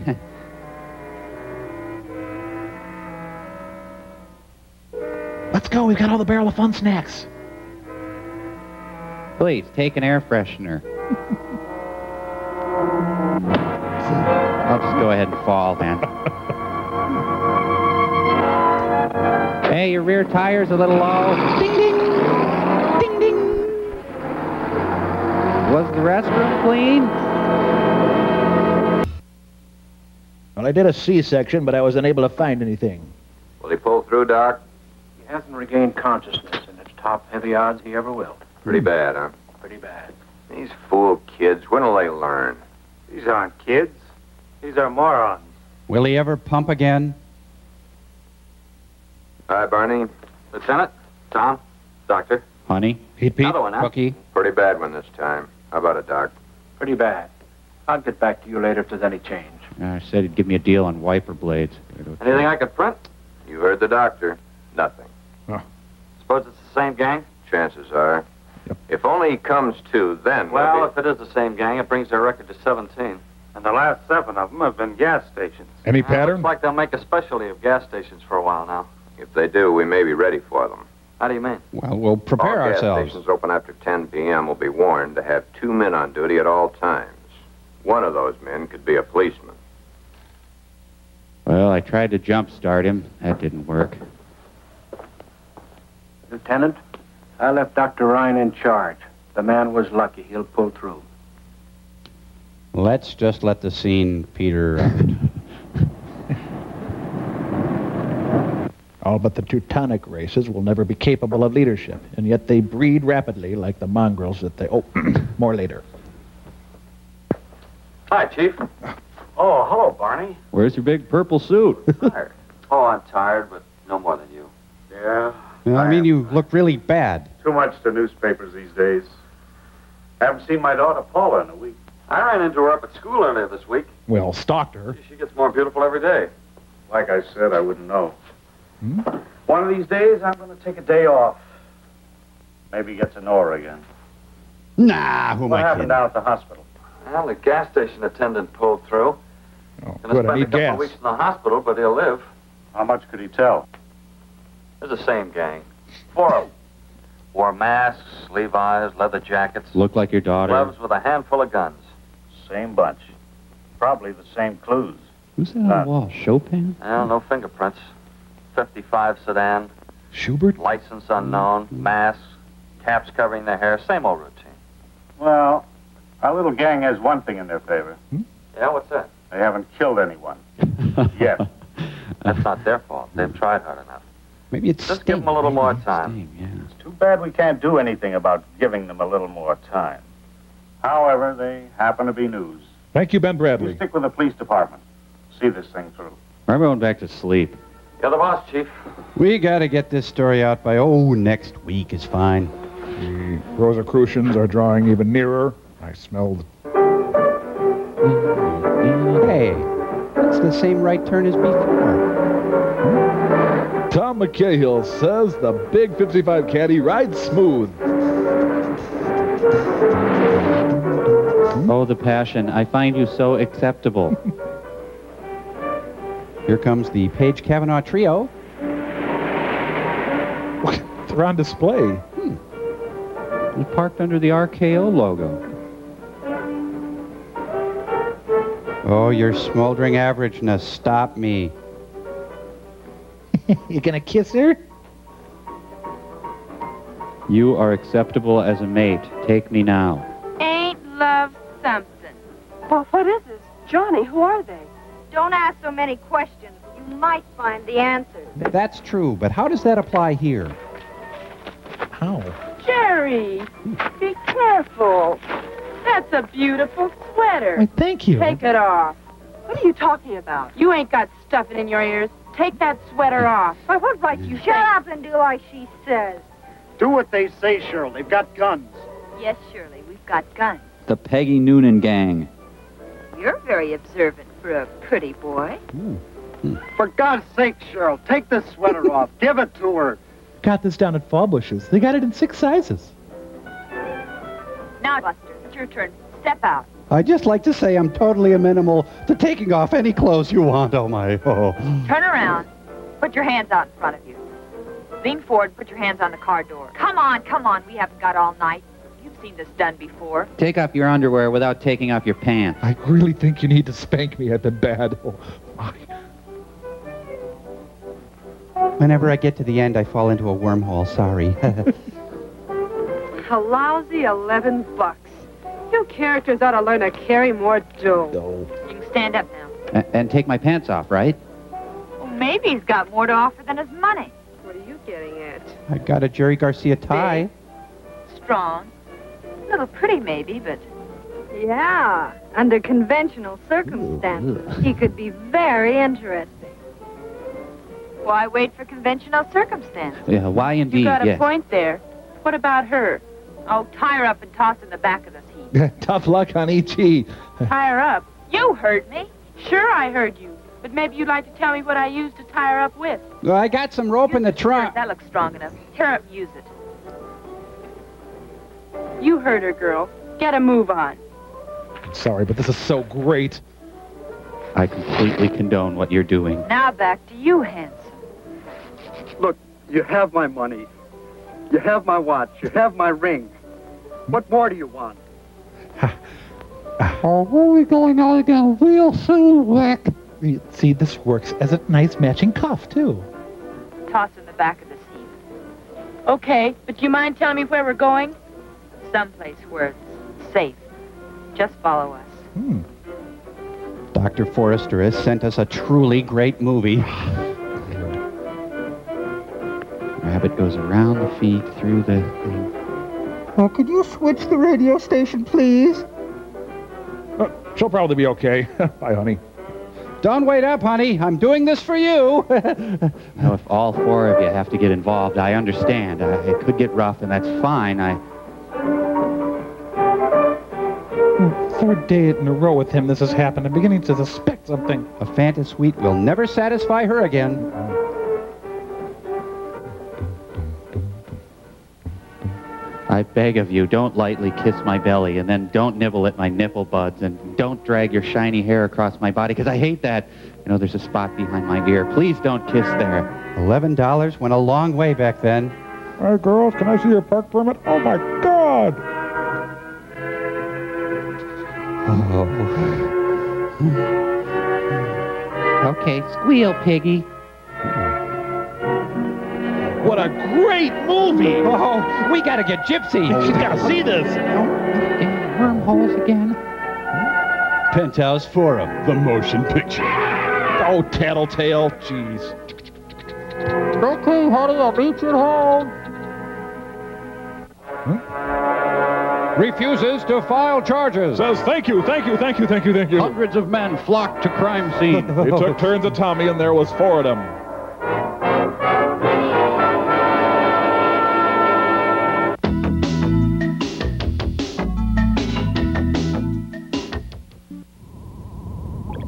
S6: Let's go. We've got all the barrel of fun snacks.
S3: Please, take an air freshener. I'll just go ahead and fall, man. Hey, your rear tire's a little low. Ding, ding! Ding, ding! Was the restroom clean?
S6: Well, I did a C-section, but I was unable to find anything.
S12: Will he pull through, Doc?
S16: He hasn't regained consciousness, and it's top heavy odds he ever will.
S12: Pretty bad, huh?
S16: Pretty bad.
S12: These fool kids, when'll they learn?
S13: These aren't kids. These are morons.
S4: Will he ever pump again?
S12: Hi, Barney.
S13: Lieutenant, Tom, Doctor.
S3: Honey.
S4: Pete.
S13: Another one, huh?
S3: Cookie.
S12: Pretty bad one this time. How about it, Doc?
S16: Pretty bad. I'll get back to you later if there's any change.
S3: I said he'd give me a deal on wiper blades.
S12: Anything I could print? You heard the doctor. Nothing.
S17: Suppose it's the same gang?
S12: Chances are. If only he comes to, then...
S17: Well, if it is the same gang, it brings their record to 17.
S16: And the last 7 of them have been gas stations.
S5: Any pattern?
S17: Looks like they'll make a specialty of gas stations for a while now.
S12: If they do, we may be ready for them.
S17: How do you mean?
S4: Well, we'll prepare
S12: All gas
S4: ourselves.
S12: stations open after 10 p.m. will be warned to have 2 men on duty at all times. One of those men could be a policeman.
S3: Well, I tried to jump-start him. That didn't work.
S16: Lieutenant, I left Dr. Ryan in charge. The man was lucky. He'll pull through.
S4: Let's just let the scene peter out.
S6: All but the Teutonic races will never be capable of leadership, and yet they breed rapidly like the mongrels that they... Oh, more later.
S17: Hi, Chief.
S16: Oh, hello, Barney.
S3: Where's your big purple suit?
S17: Tired. Oh, I'm tired, but no more than you.
S16: Yeah?
S4: Well, I mean, you look really bad.
S16: Too much to newspapers these days. Haven't seen my daughter Paula in a week.
S17: I ran into her up at school earlier this week.
S6: Well, stalked her.
S17: She gets more beautiful every day.
S16: Like I said, I wouldn't know. One of these days, I'm going to take a day off. Maybe get to know her again.
S4: Nah, who am
S16: What
S4: I
S16: happened
S4: kidding?
S16: down at the hospital?
S17: Well, the gas station attendant pulled through.
S6: Oh,
S17: Gonna
S6: good, I
S17: spend a
S6: need
S17: couple
S6: gas.
S17: of weeks in the hospital, but he'll live.
S16: How much could he tell?
S17: It's the same gang. 4 of them. Wore masks, Levi's, leather jackets.
S3: Look like your daughter.
S17: Gloves with a handful of guns.
S16: Same bunch. Probably the same clues.
S3: Who's that on the wall? Chopin?
S17: Well, no fingerprints. 55 sedan.
S6: Schubert?
S17: License unknown. Masks. Caps covering their hair. Same old routine.
S16: Well, our little gang has one thing in their favor.
S17: Yeah, what's that?
S16: They haven't killed anyone. Yet.
S17: That's not their fault. They've tried hard enough.
S4: Maybe it's
S17: Just give them a little more time.
S16: It's too bad we can't do anything about giving them a little more time. However, they happen to be news.
S5: Thank you, Ben
S16: You
S5: Bradley.
S16: stick with the police department. See this thing through.
S3: I'm going back to sleep.
S17: You're the boss, Chief.
S4: We got to get this story out by, next week is fine.
S5: The Rosicrucians are drawing even nearer. I smelled...
S4: Hey, that's the same right turn as before.
S5: Tom McCahill says the big 55 caddy rides smooth.
S3: Oh, the passion. I find you so acceptable.
S4: Here comes the Page Kavanaugh Trio.
S5: They're on display.
S3: They're parked under the RKO logo.
S4: Oh, your smoldering averageness, stop me.
S6: You gonna kiss her?
S3: You are acceptable as a mate. Take me now.
S20: Ain't love something?
S10: Well, what is this? Johnny, who are they?
S20: Don't ask so many questions. You might find the answers.
S4: That's true, but how does that apply here?
S6: How?
S10: Jerry, be careful. That's a beautiful sweater.
S6: Why, thank you.
S10: Take it off. What are you talking about? You ain't got stuffing in your ears. Take that sweater off. Why, what right you
S20: Shut up and do like she says.
S16: Do what they say, Cheryl. They've got guns.
S20: Yes, Shirley, we've got guns.
S3: The Peggy Noonan gang.
S20: You're very observant for a pretty boy.
S16: For God's sake, Cheryl, take this sweater off. Give it to her.
S6: Got this down at Fallbush's. They got it in 6 sizes.
S20: Now, Buster, it's your turn. Step out.
S4: I'd just like to say I'm totally amenable to taking off any clothes you want, oh.
S20: Turn around. Put your hands out in front of you. Lean forward and put your hands on the car door. Come on. We haven't got all night. You've seen this done before.
S3: Take off your underwear without taking off your pants.
S5: I really think you need to spank me. I've been bad. Oh, my.
S4: Whenever I get to the end, I fall into a wormhole, sorry.
S10: A lousy $11. You characters ought to learn to carry more dough.
S20: You can stand up now.
S3: And take my pants off, right?
S20: Well, maybe he's got more to offer than his money.
S10: What are you getting at?
S4: I got a Jerry Garcia tie.
S20: Strong. A little pretty, maybe, but...
S10: Yeah, under conventional circumstances, he could be very interesting.
S20: Why wait for conventional circumstances?
S3: Yeah, why indeed,
S10: You got a
S3: yes.
S10: point there. What about her?
S20: Oh, tie her up and toss in the back of this heap.
S5: Tough luck on E.T.
S10: Tie her up.
S20: You heard me. Sure, I heard you. But maybe you'd like to tell me what I used to tie her up with.
S4: Well, I got some rope in the trunk.
S20: That looks strong enough. Tear up and use it. You heard her, girl. Get a move on.
S5: Sorry, but this is so great.
S3: I completely condone what you're doing.
S20: Now back to you, handsome.
S13: Look, you have my money. You have my watch. You have my ring. What more do you want?
S21: Oh, we're going out again real soon, Rick.
S6: See, this works as a nice matching cuff, too.
S20: Toss in the back of the seat. Okay, but do you mind telling me where we're going? Someplace where it's safe. Just follow us.
S4: Dr. Forrester has sent us a truly great movie. Rabbit goes around the feet, through the thing.
S21: Oh, could you switch the radio station, please?
S5: She'll probably be okay. Bye, honey.
S4: Don't wait up, honey. I'm doing this for you. Now, if all four of you have to get involved, I understand. It could get rough, and that's fine.
S6: Third day in a row with him this has happened. I'm beginning to suspect something.
S4: A Fanta Sweet will never satisfy her again. I beg of you, don't lightly kiss my belly, and then don't nibble at my nipple buds, and don't drag your shiny hair across my body, because I hate that. You know, there's a spot behind my ear. Please don't kiss there. $11 went a long way back then.
S5: Hey, girls, can I see your park permit? Oh, my God!
S4: Oh. Okay, squeal, piggy.
S5: What a great movie!
S4: Oh, we gotta get Gypsy.
S5: She's gotta see this.
S4: Wormholes again. Penthouse Forum, the motion picture.
S5: Oh, tattletale. Jeez.
S21: Okay, honey, I'll meet you at home.
S3: Refuses to file charges.
S5: Says thank you.
S3: Hundreds of men flocked to crime scene.
S5: They took turns at Tommy, and there was 4 of them.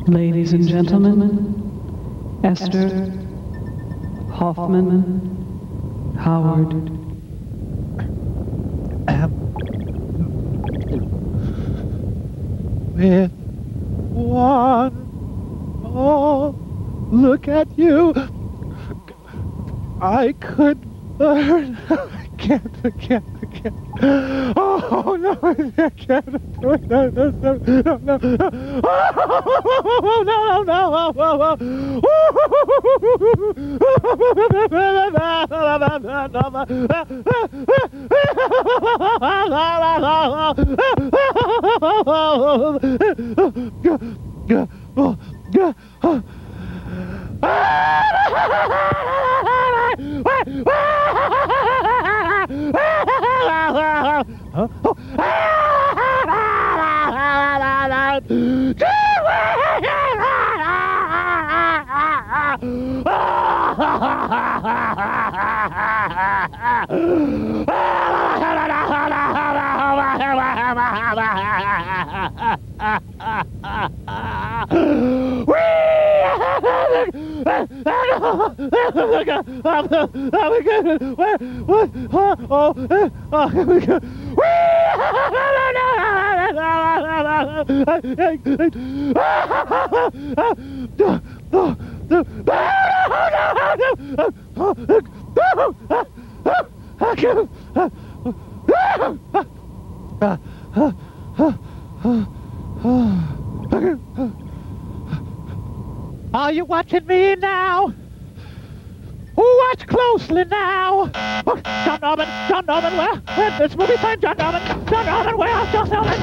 S2: Ladies and gentlemen, Esther, Hoffman, Howard.
S21: With one more look at you, I could learn. I can't. Oh, no, I can't. No. Are you watching me now? Watch closely now. John Norman, where this movie sign? John Norman, where else? John Norman.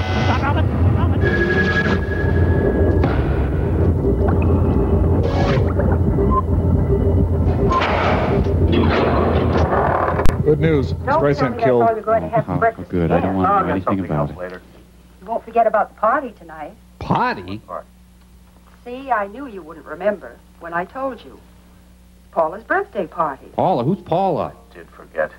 S5: Good news. Streisand killed.
S9: Oh,
S3: good. I don't want to know anything about it.
S9: You won't forget about the party tonight.
S4: Party?
S9: See, I knew you wouldn't remember when I told you. Paula's birthday party.
S3: Paula? Who's Paula?
S16: I did forget.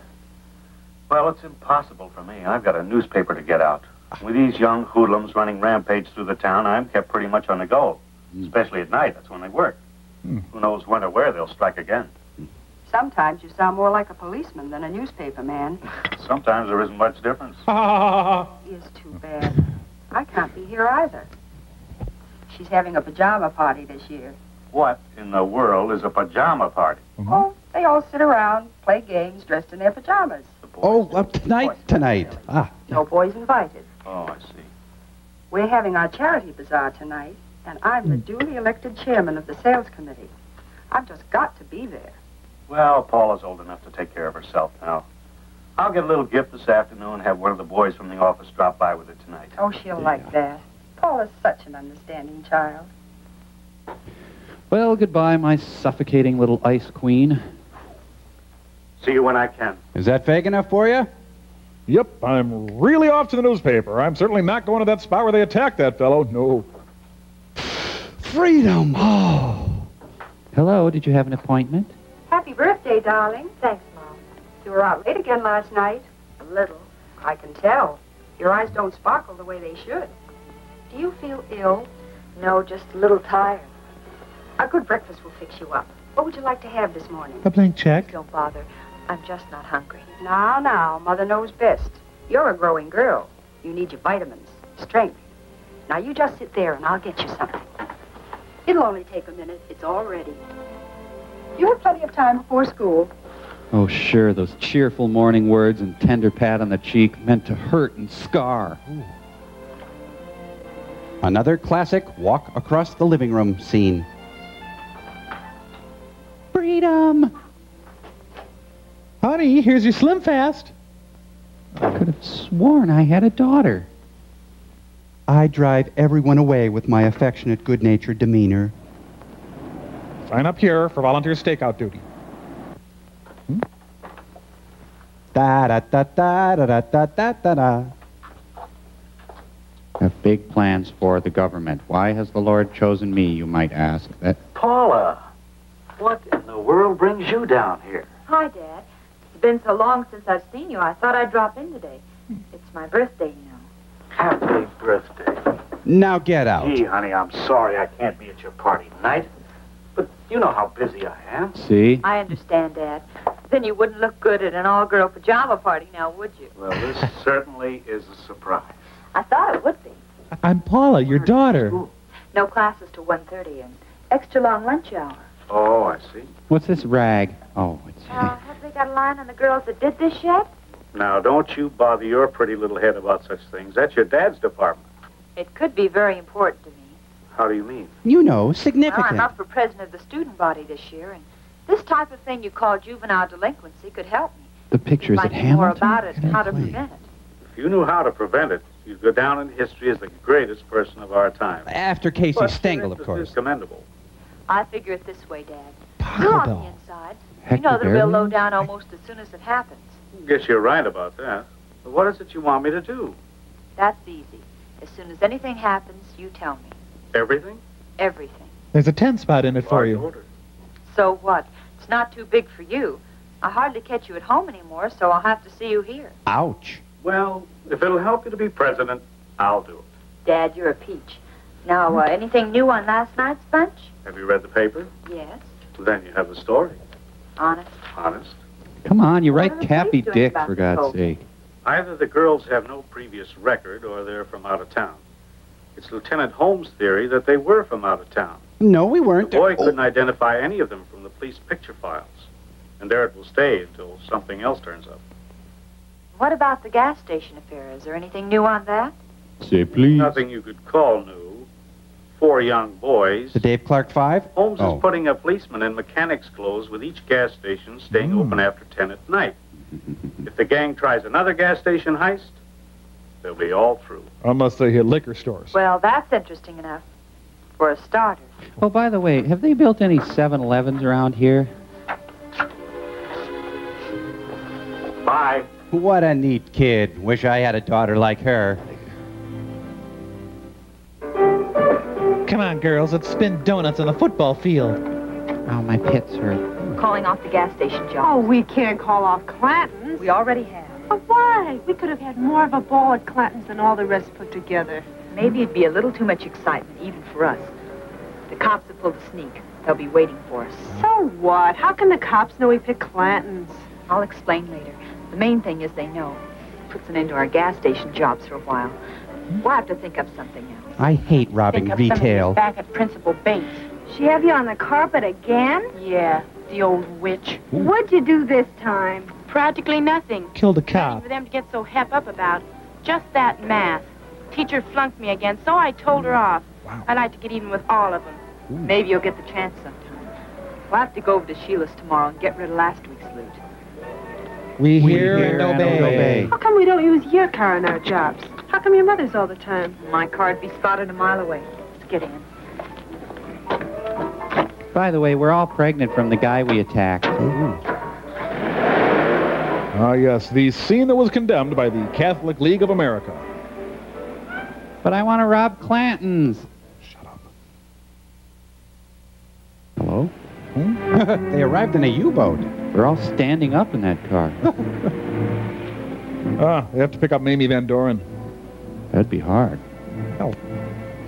S16: Well, it's impossible for me. I've got a newspaper to get out. With these young hoodlums running rampage through the town, I'm kept pretty much on the go. Especially at night. That's when they work. Who knows when or where they'll strike again.
S10: Sometimes you sound more like a policeman than a newspaper man.
S16: Sometimes there isn't much difference.
S10: Is too bad. I can't be here either. She's having a pajama party this year.
S16: What in the world is a pajama party?
S10: Oh, they all sit around, play games, dressed in their pajamas.
S4: Tonight. Ah.
S10: No boys invited.
S16: Oh, I see.
S10: We're having our charity bazaar tonight, and I'm the duly elected chairman of the sales committee. I've just got to be there.
S16: Well, Paula's old enough to take care of herself now. I'll get a little gift this afternoon and have one of the boys from the office drop by with her tonight.
S10: Oh, she'll like that. Paula's such an understanding child.
S3: Well, goodbye, my suffocating little ice queen.
S16: See you when I can.
S4: Is that vague enough for you?
S5: Yep, I'm really off to the newspaper. I'm certainly not going to that spot where they attacked that fellow. No.
S4: Freedom! Oh.
S3: Hello, did you have an appointment?
S10: Happy birthday, darling. Thanks, Mom. You were out late again last night. A little. I can tell. Your eyes don't sparkle the way they should. Do you feel ill?
S20: No, just a little tired.
S10: A good breakfast will fix you up. What would you like to have this morning?
S14: A blank check.
S20: Don't bother. I'm just not hungry.
S10: Now, Mother knows best. You're a growing girl. You need your vitamins, strength. Now, you just sit there and I'll get you something. It'll only take a minute. It's all ready. You have plenty of time before school.
S3: Oh, sure, those cheerful morning words and tender pat on the cheek meant to hurt and scar.
S4: Ooh. Another classic walk across the living room scene.
S3: Freedom!
S14: Honey, here's your Slim Fast.
S3: I could have sworn I had a daughter.
S4: I drive everyone away with my affectionate, good-natured demeanor.
S5: Sign up here for volunteer stakeout duty.
S4: Da-da-da-da-da-da-da-da-da.
S3: Have big plans for the government. Why has the Lord chosen me, you might ask?
S16: Paula, what in the world brings you down here?
S20: Hi, Dad. It's been so long since I've seen you, I thought I'd drop in today. It's my birthday, you know.
S16: Happy birthday.
S4: Now get out.
S16: Gee, honey, I'm sorry I can't be at your party tonight. But you know how busy I am.
S3: See?
S20: I understand, Dad. Then you wouldn't look good at an all-girl pajama party now, would you?
S16: Well, this certainly is a surprise.
S20: I thought it would be.
S14: I'm Paula, your daughter.
S20: No classes till 1:30 and extra long lunch hour.
S16: Oh, I see.
S3: What's this rag? Oh, it's...
S20: Have they got a line on the girls that did this yet?
S16: Now, don't you bother your pretty little head about such things. That's your dad's department.
S20: It could be very important to me.
S16: How do you mean?
S4: You know, significant.
S20: Well, I'm up for president of the student body this year, and this type of thing you call juvenile delinquency could help me.
S3: The pictures at
S20: Find more
S3: Hamilton?
S20: about it and how to prevent it.
S16: If you knew how to prevent it, you'd go down in history as the greatest person of our time.
S4: After Casey Stengel, of course.
S16: It's commendable.
S20: I figure it this way, Dad. You're on the inside. You know that
S3: Hector
S20: we'll
S3: Berry?
S20: low down almost as soon as it happens.
S16: Guess you're right about that. But what is it you want me to do?
S20: That's easy. As soon as anything happens, you tell me.
S16: Everything?
S20: Everything.
S14: There's a 10 spot in it for you.
S16: Order.
S20: So what? It's not too big for you. I hardly catch you at home anymore, so I'll have to see you here.
S4: Ouch.
S16: Well, if it'll help you to be president, I'll do it.
S20: Dad, you're a peach. Now, anything new on last night's bunch?
S16: Have you read the paper?
S20: Yes.
S16: Then you have the story.
S20: Honest?
S16: Honest.
S3: Come on, you write
S20: What are the
S3: Cappy
S20: police doing
S3: Dick,
S20: about
S3: for
S20: this
S3: God's
S20: whole
S3: sake.
S16: Either the girls have no previous record or they're from out of town. It's Lieutenant Holmes' theory that they were from out of town.
S4: No, we weren't.
S16: The boy couldn't identify any of them from the police picture files. And there it will stay until something else turns up.
S20: What about the gas station affair? Is there anything new on that?
S3: Say please.
S16: Nothing you could call new. 4 young boys.
S4: The Dave Clark 5?
S16: Holmes is putting a policeman in mechanic's clothes with each gas station staying open after 10 at night. If the gang tries another gas station heist, they'll be all through.
S5: Unless they hit liquor stores.
S20: Well, that's interesting enough. For a starter.
S3: Oh, by the way, have they built any 7-Elevens around here?
S16: Bye.
S4: What a neat kid. Wish I had a daughter like her.
S14: Come on, girls, let's spin donuts on the football field.
S3: Oh, my pits hurt.
S20: Calling off the gas station, John.
S7: Oh, we can't call off Clanton's.
S20: We already have.
S7: But why? We could have had more of a ball at Clanton's than all the rest put together.
S20: Maybe it'd be a little too much excitement, even for us. The cops have pulled a sneak. They'll be waiting for us.
S7: So what? How can the cops know we picked Clanton's?
S20: I'll explain later. The main thing is they know. Puts an end to our gas station jobs for a while. We'll have to think up something else.
S4: I hate robbing
S20: Think up
S4: retail.
S20: something back at Principal Bates.
S7: She have you on the carpet again?
S20: Yeah, the old witch.
S7: What'd you do this time?
S15: Practically nothing.
S6: Killed a
S15: Nothing
S6: cop.
S15: for them to get so hep up about. Just that math. Teacher flunked me again, so I told her off.
S6: Wow.
S15: I like to get even with all of them.
S20: Maybe you'll get the chance sometime. We'll have to go over to Sheila's tomorrow and get rid of last week's loot.
S6: We hear and obey.
S7: How come we don't use your car in our jobs? How come your mother's all the time?
S20: My car'd be spotted a mile away. Let's get in.
S4: By the way, we're all pregnant from the guy we attacked.
S5: Ah, yes, the scene that was condemned by the Catholic League of America.
S4: But I want to rob Clanton's.
S5: Shut up.
S4: Hello? They arrived in a U-boat. They're all standing up in that car.
S5: They have to pick up Mamie Van Doren.
S4: That'd be hard.
S5: Hell.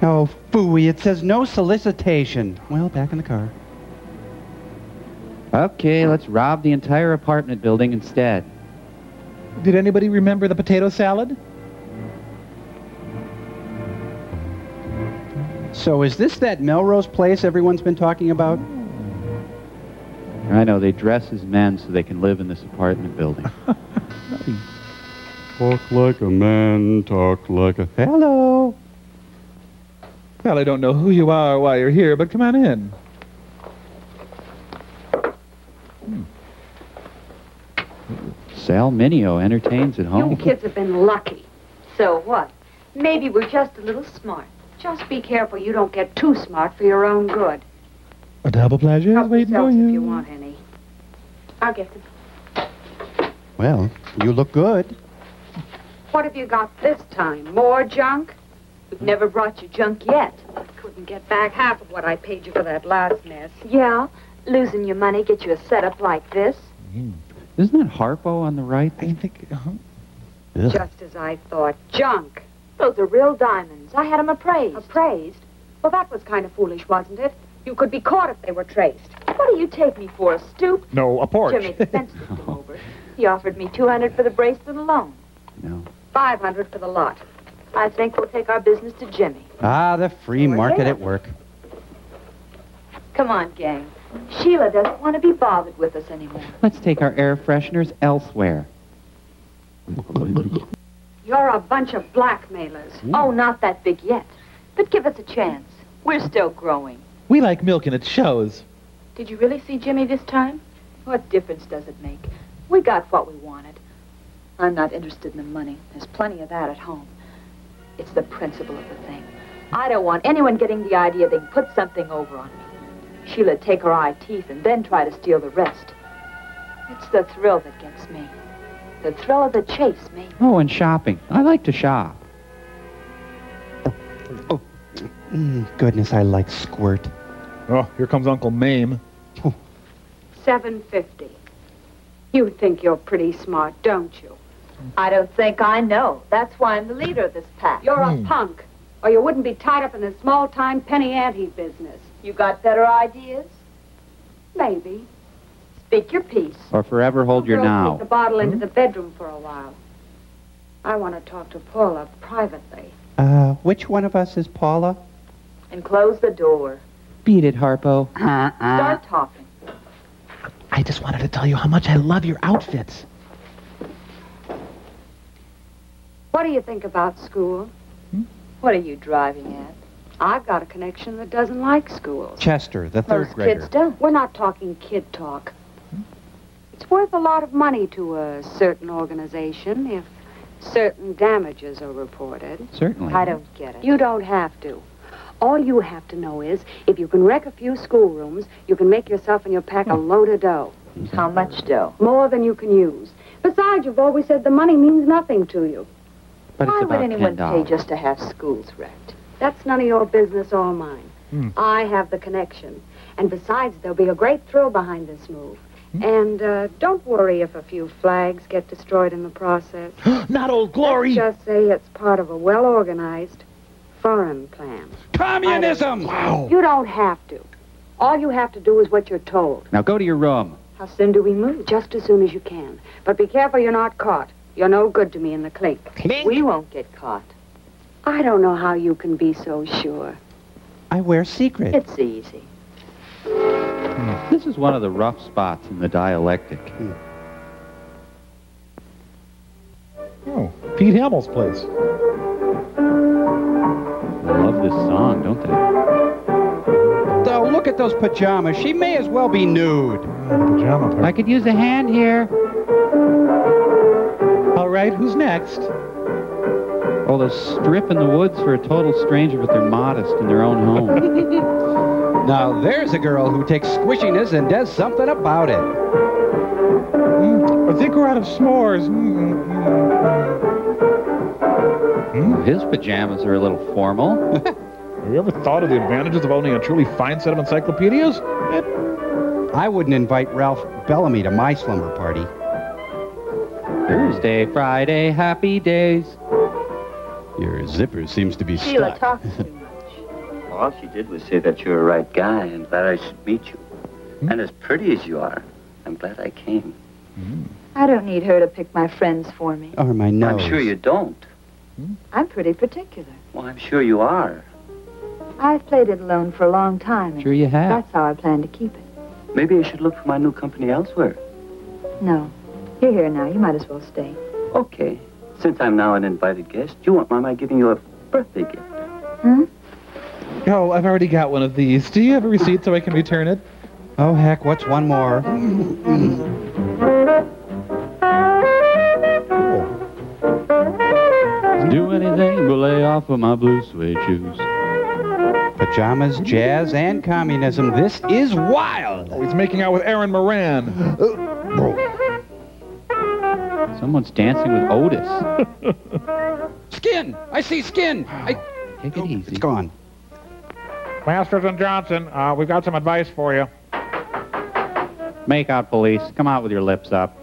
S4: Oh, phooey, it says no solicitation. Well, back in the car. Okay, let's rob the entire apartment building instead.
S6: Did anybody remember the potato salad?
S4: So is this that Melrose place everyone's been talking about? I know, they dress as men so they can live in this apartment building.
S3: Talk like a man, talk like a...
S4: Hello.
S5: Well, I don't know who you are or why you're here, but come on in.
S4: Sal Mineo entertains at home.
S10: You kids have been lucky. So what? Maybe we're just a little smart. Just be careful you don't get too smart for your own good.
S6: A double pleasure is
S10: Help
S6: waiting for
S10: yourselves
S6: you.
S10: if you want any. I'll get them.
S4: Well, you look good.
S10: What have you got this time? More junk?
S20: We've never brought you junk yet.
S10: Couldn't get back half of what I paid you for that last mess.
S20: Yeah, losing your money gets you a setup like this.
S4: Isn't that Harpo on the right?
S6: I think...
S10: Just as I thought. Junk.
S20: Those are real diamonds. I had them appraised.
S10: Appraised? Well, that was kind of foolish, wasn't it? You could be caught if they were traced.
S20: What do you take me for, a stoop?
S5: No, a porch.
S20: Jimmy, the fence took him over. He offered me $200 for the bracelet alone.
S4: No.
S10: $500 for the lot.
S20: I think we'll take our business to Jimmy.
S4: Ah, the free market at work.
S20: Come on, gang. Sheila doesn't want to be bothered with us anymore.
S4: Let's take our air fresheners elsewhere.
S10: You're a bunch of blackmailers.
S20: Oh, not that big yet. But give us a chance. We're still growing.
S6: We like milk and it shows.
S15: Did you really see Jimmy this time?
S20: What difference does it make? We got what we wanted. I'm not interested in the money. There's plenty of that at home. It's the principle of the thing. I don't want anyone getting the idea they can put something over on me. Sheila'd take her eye teeth and then try to steal the rest. It's the thrill that gets me. The thrill of the chase, me.
S4: Oh, and shopping. I like to shop. Goodness, I like squirt.
S5: Oh, here comes Uncle Mame.
S10: $7.50. You think you're pretty smart, don't you?
S20: I don't think I know. That's why I'm the leader of this pack.
S10: You're a punk, or you wouldn't be tied up in this small-time penny ante business.
S20: You got better ideas?
S10: Maybe.
S20: Speak your piece.
S4: Or forever hold your
S10: Girls
S4: now.
S10: take the bottle into the bedroom for a while. I want to talk to Paula privately.
S4: Which one of us is Paula?
S20: And close the door.
S4: Beat it, Harpo.
S20: Start talking.
S6: I just wanted to tell you how much I love your outfits.
S10: What do you think about school?
S20: What are you driving at?
S10: I've got a connection that doesn't like schools.
S4: Chester, the third
S20: Most
S4: grader.
S20: kids don't.
S10: We're not talking kid talk. It's worth a lot of money to a certain organization if certain damages are reported.
S4: Certainly.
S10: I don't get it. You don't have to. All you have to know is, if you can wreck a few schoolrooms, you can make yourself and your pack a load of dough.
S20: How much dough?
S10: More than you can use. Besides, you've always said the money means nothing to you.
S4: But
S20: Why
S4: it's
S20: would
S4: about
S20: anyone pay
S4: $10.
S20: just to have schools wrecked?
S10: That's none of your business or mine. I have the connection. And besides, there'll be a great thrill behind this move. And don't worry if a few flags get destroyed in the process.
S6: Not Old Glory!
S10: Let's just say it's part of a well-organized, foreign plans.
S3: Communism!
S10: You don't have to. All you have to do is what you're told.
S3: Now go to your room.
S10: How soon do we move? Just as soon as you can. But be careful you're not caught. You're no good to me in the clink.
S21: Clink?
S10: We won't get caught. I don't know how you can be so sure.
S4: I wear secret.
S10: It's easy.
S3: This is one of the rough spots in the dialectic.
S5: Oh, Pete Hamill's place.
S3: I love this song, don't they?
S4: Oh, look at those pajamas. She may as well be nude.
S5: Pajama party.
S3: I could use a hand here.
S14: All right, who's next?
S3: Oh, the strip in the woods for a total stranger, but they're modest in their own home.
S4: Now, there's a girl who takes squishiness and does something about it.
S5: I think we're out of s'mores.
S3: His pajamas are a little formal.
S5: Have you ever thought of the advantages of owning a truly fine set of encyclopedias?
S4: I wouldn't invite Ralph Bellamy to my slumber party.
S3: Thursday, Friday, happy days.
S4: Your zipper seems to be
S10: Sheila
S4: stuck.
S10: talks too much.
S11: All she did was say that you're a right guy and glad I should meet you. And as pretty as you are, I'm glad I came.
S20: I don't need her to pick my friends for me.
S4: Or my nose.
S11: I'm sure you don't.
S20: I'm pretty particular.
S11: Well, I'm sure you are.
S20: I've played it alone for a long time. and
S3: Sure you have.
S20: That's how I plan to keep it.
S11: Maybe I should look for my new company elsewhere.
S20: No. You're here now. You might as well stay.
S11: Okay. Since I'm now an invited guest, do you want my giving you a birthday gift?
S20: Hmm?
S14: Oh, I've already got one of these. Do you have a receipt so I can return it?
S4: Oh, heck, what's one more?
S3: Do anything but lay off of my blue suede shoes.
S4: Pajamas, jazz, and communism. This is wild.
S5: Oh, he's making out with Aaron Moran.
S3: Someone's dancing with Otis.
S4: Skin! I see skin!
S3: Take it easy.
S4: It's gone.
S5: Masters and Johnson, we've got some advice for you.
S3: Make out, police. Come out with your lips up.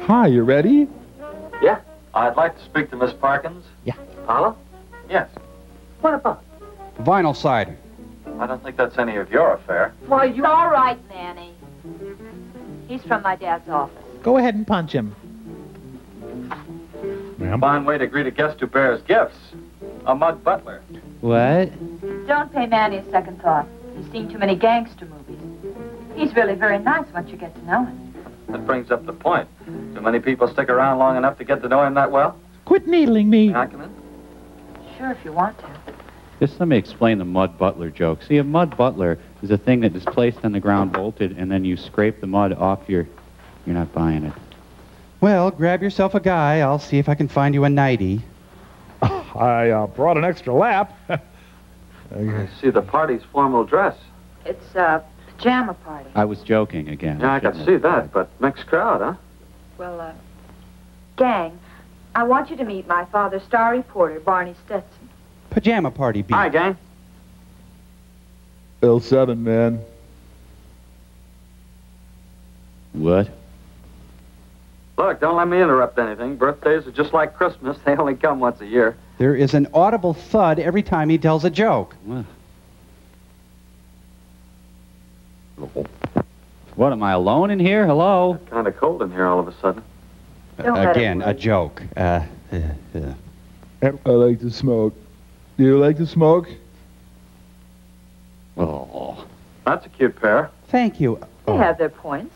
S5: Hi, you ready?
S22: Yeah, I'd like to speak to Miss Parkins.
S4: Yeah.
S22: Paula? Yes. What about?
S4: Vinyl cider.
S22: I don't think that's any of your affair.
S20: Well, you're all right, Nanny. He's from my dad's office.
S14: Go ahead and punch him.
S22: Fine way to greet a guest who bears gifts. A mud butler.
S3: What?
S20: Don't pay Manny a second thought. He's seen too many gangster movies. He's really very nice once you get to know him.
S22: That brings up the point. Do many people stick around long enough to get to know him that well?
S14: Quit needling me.
S22: May I come in?
S20: Sure, if you want to.
S3: Just let me explain the mud butler joke. See, a mud butler is a thing that is placed on the ground, bolted, and then you scrape the mud off your... You're not buying it.
S4: Well, grab yourself a guy. I'll see if I can find you a nightie.
S5: I brought an extra lap.
S22: I see the party's formal dress.
S20: It's a pajama party.
S3: I was joking again.
S22: Yeah, I can see that, but mixed crowd, huh?
S20: Well, gang, I want you to meet my father's star reporter, Barney Stetson.
S4: Pajama party, B.
S22: Hi, gang.
S5: L7, man.
S3: What?
S22: Look, don't let me interrupt anything. Birthdays are just like Christmas. They only come once a year.
S4: There is an audible thud every time he tells a joke.
S3: What, am I alone in here? Hello?
S22: Kind of cold in here all of a sudden.
S4: Again, a joke.
S5: I like to smoke. Do you like to smoke?
S22: Oh. That's a cute pair.
S4: Thank you.
S20: They have their points.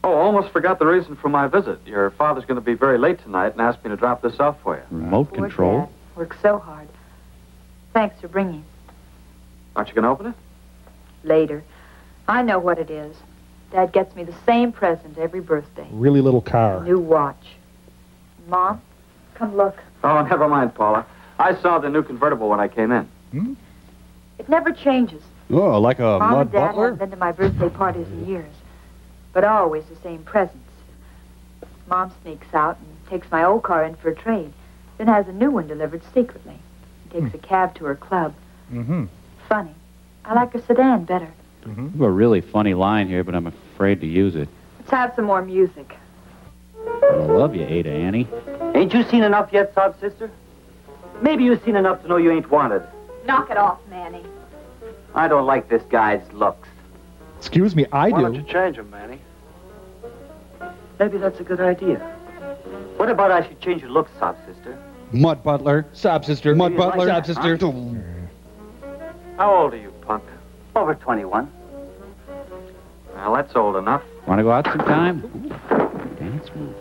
S22: Oh, almost forgot the reason for my visit. Your father's going to be very late tonight and asked me to drop this off for you.
S3: Remote control?
S20: Dad. Works so hard. Thanks for bringing.
S22: Aren't you going to open it?
S20: Later. I know what it is. Dad gets me the same present every birthday.
S5: Really little car.
S20: New watch. Mom, come look.
S22: Oh, never mind, Paula. I saw the new convertible when I came in.
S20: It never changes.
S4: Oh, like a
S20: Mom
S4: mud
S20: and Dad
S4: butler?
S20: haven't been to my birthday parties in years, but always the same presents. Mom sneaks out and takes my old car in for a trade, then has a new one delivered secretly. Takes a cab to her club. Funny. I like her sedan better.
S3: You have a really funny line here, but I'm afraid to use it.
S20: Let's have some more music.
S3: I love you, Ada Annie.
S11: Ain't you seen enough yet, Sob Sister?
S1: Maybe you've seen enough to know you ain't wanted.
S20: Knock it off, Manny.
S1: I don't like this guy's looks.
S5: Excuse me, I do.
S16: Why don't you change him, Manny?
S1: Maybe that's a good idea. What about I should change your looks, sob sister?
S4: Mud Butler.
S6: Sob sister.
S4: Mud Butler.
S6: Sob sister.
S16: How old are you, punk?
S1: Over 21.
S16: Well, that's old enough.
S3: Want to go out sometime? Dance move.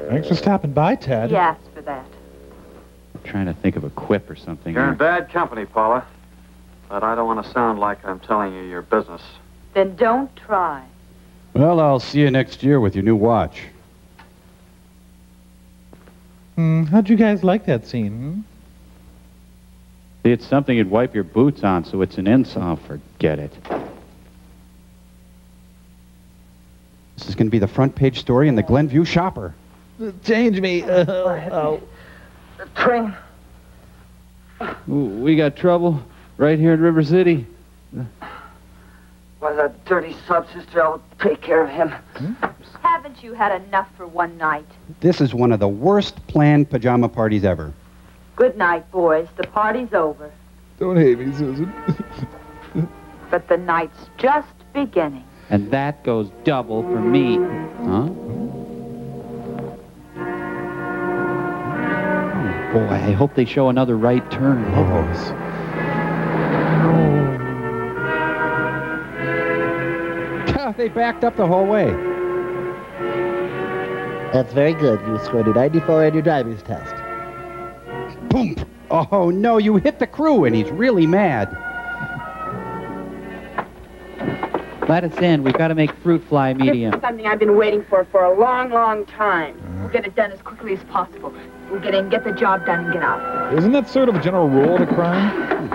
S5: Thanks for stopping by, Ted.
S20: He asked for that.
S3: I'm trying to think of a quip or something.
S22: You're in bad company, Paula. But I don't want to sound like I'm telling you your business.
S20: Then don't try.
S4: Well, I'll see you next year with your new watch.
S6: How'd you guys like that scene?
S3: See, it's something you'd wipe your boots on, so it's an insult. Forget it.
S4: This is going to be the front page story in the Glenview Shopper.
S6: Change me.
S1: The train.
S3: Ooh, we got trouble right here in River City.
S1: Why, that dirty sub-sister, I'll take care of him.
S20: Haven't you had enough for one night?
S4: This is one of the worst planned pajama parties ever.
S20: Good night, boys. The party's over.
S5: Don't hate me, Susan.
S20: But the night's just beginning.
S3: And that goes double for me. Huh? Oh, boy, I hope they show another right turn.
S4: They backed up the whole way.
S8: That's very good. You scored a 94 on your driver's test.
S4: Boom! Oh, no, you hit the crew, and he's really mad.
S3: Let us in. We've got to make fruit fly medium.
S15: This is something I've been waiting for a long, long time.
S20: We'll get it done as quickly as possible. We'll get in, get the job done, and get out.
S5: Isn't that sort of a general rule of the crime?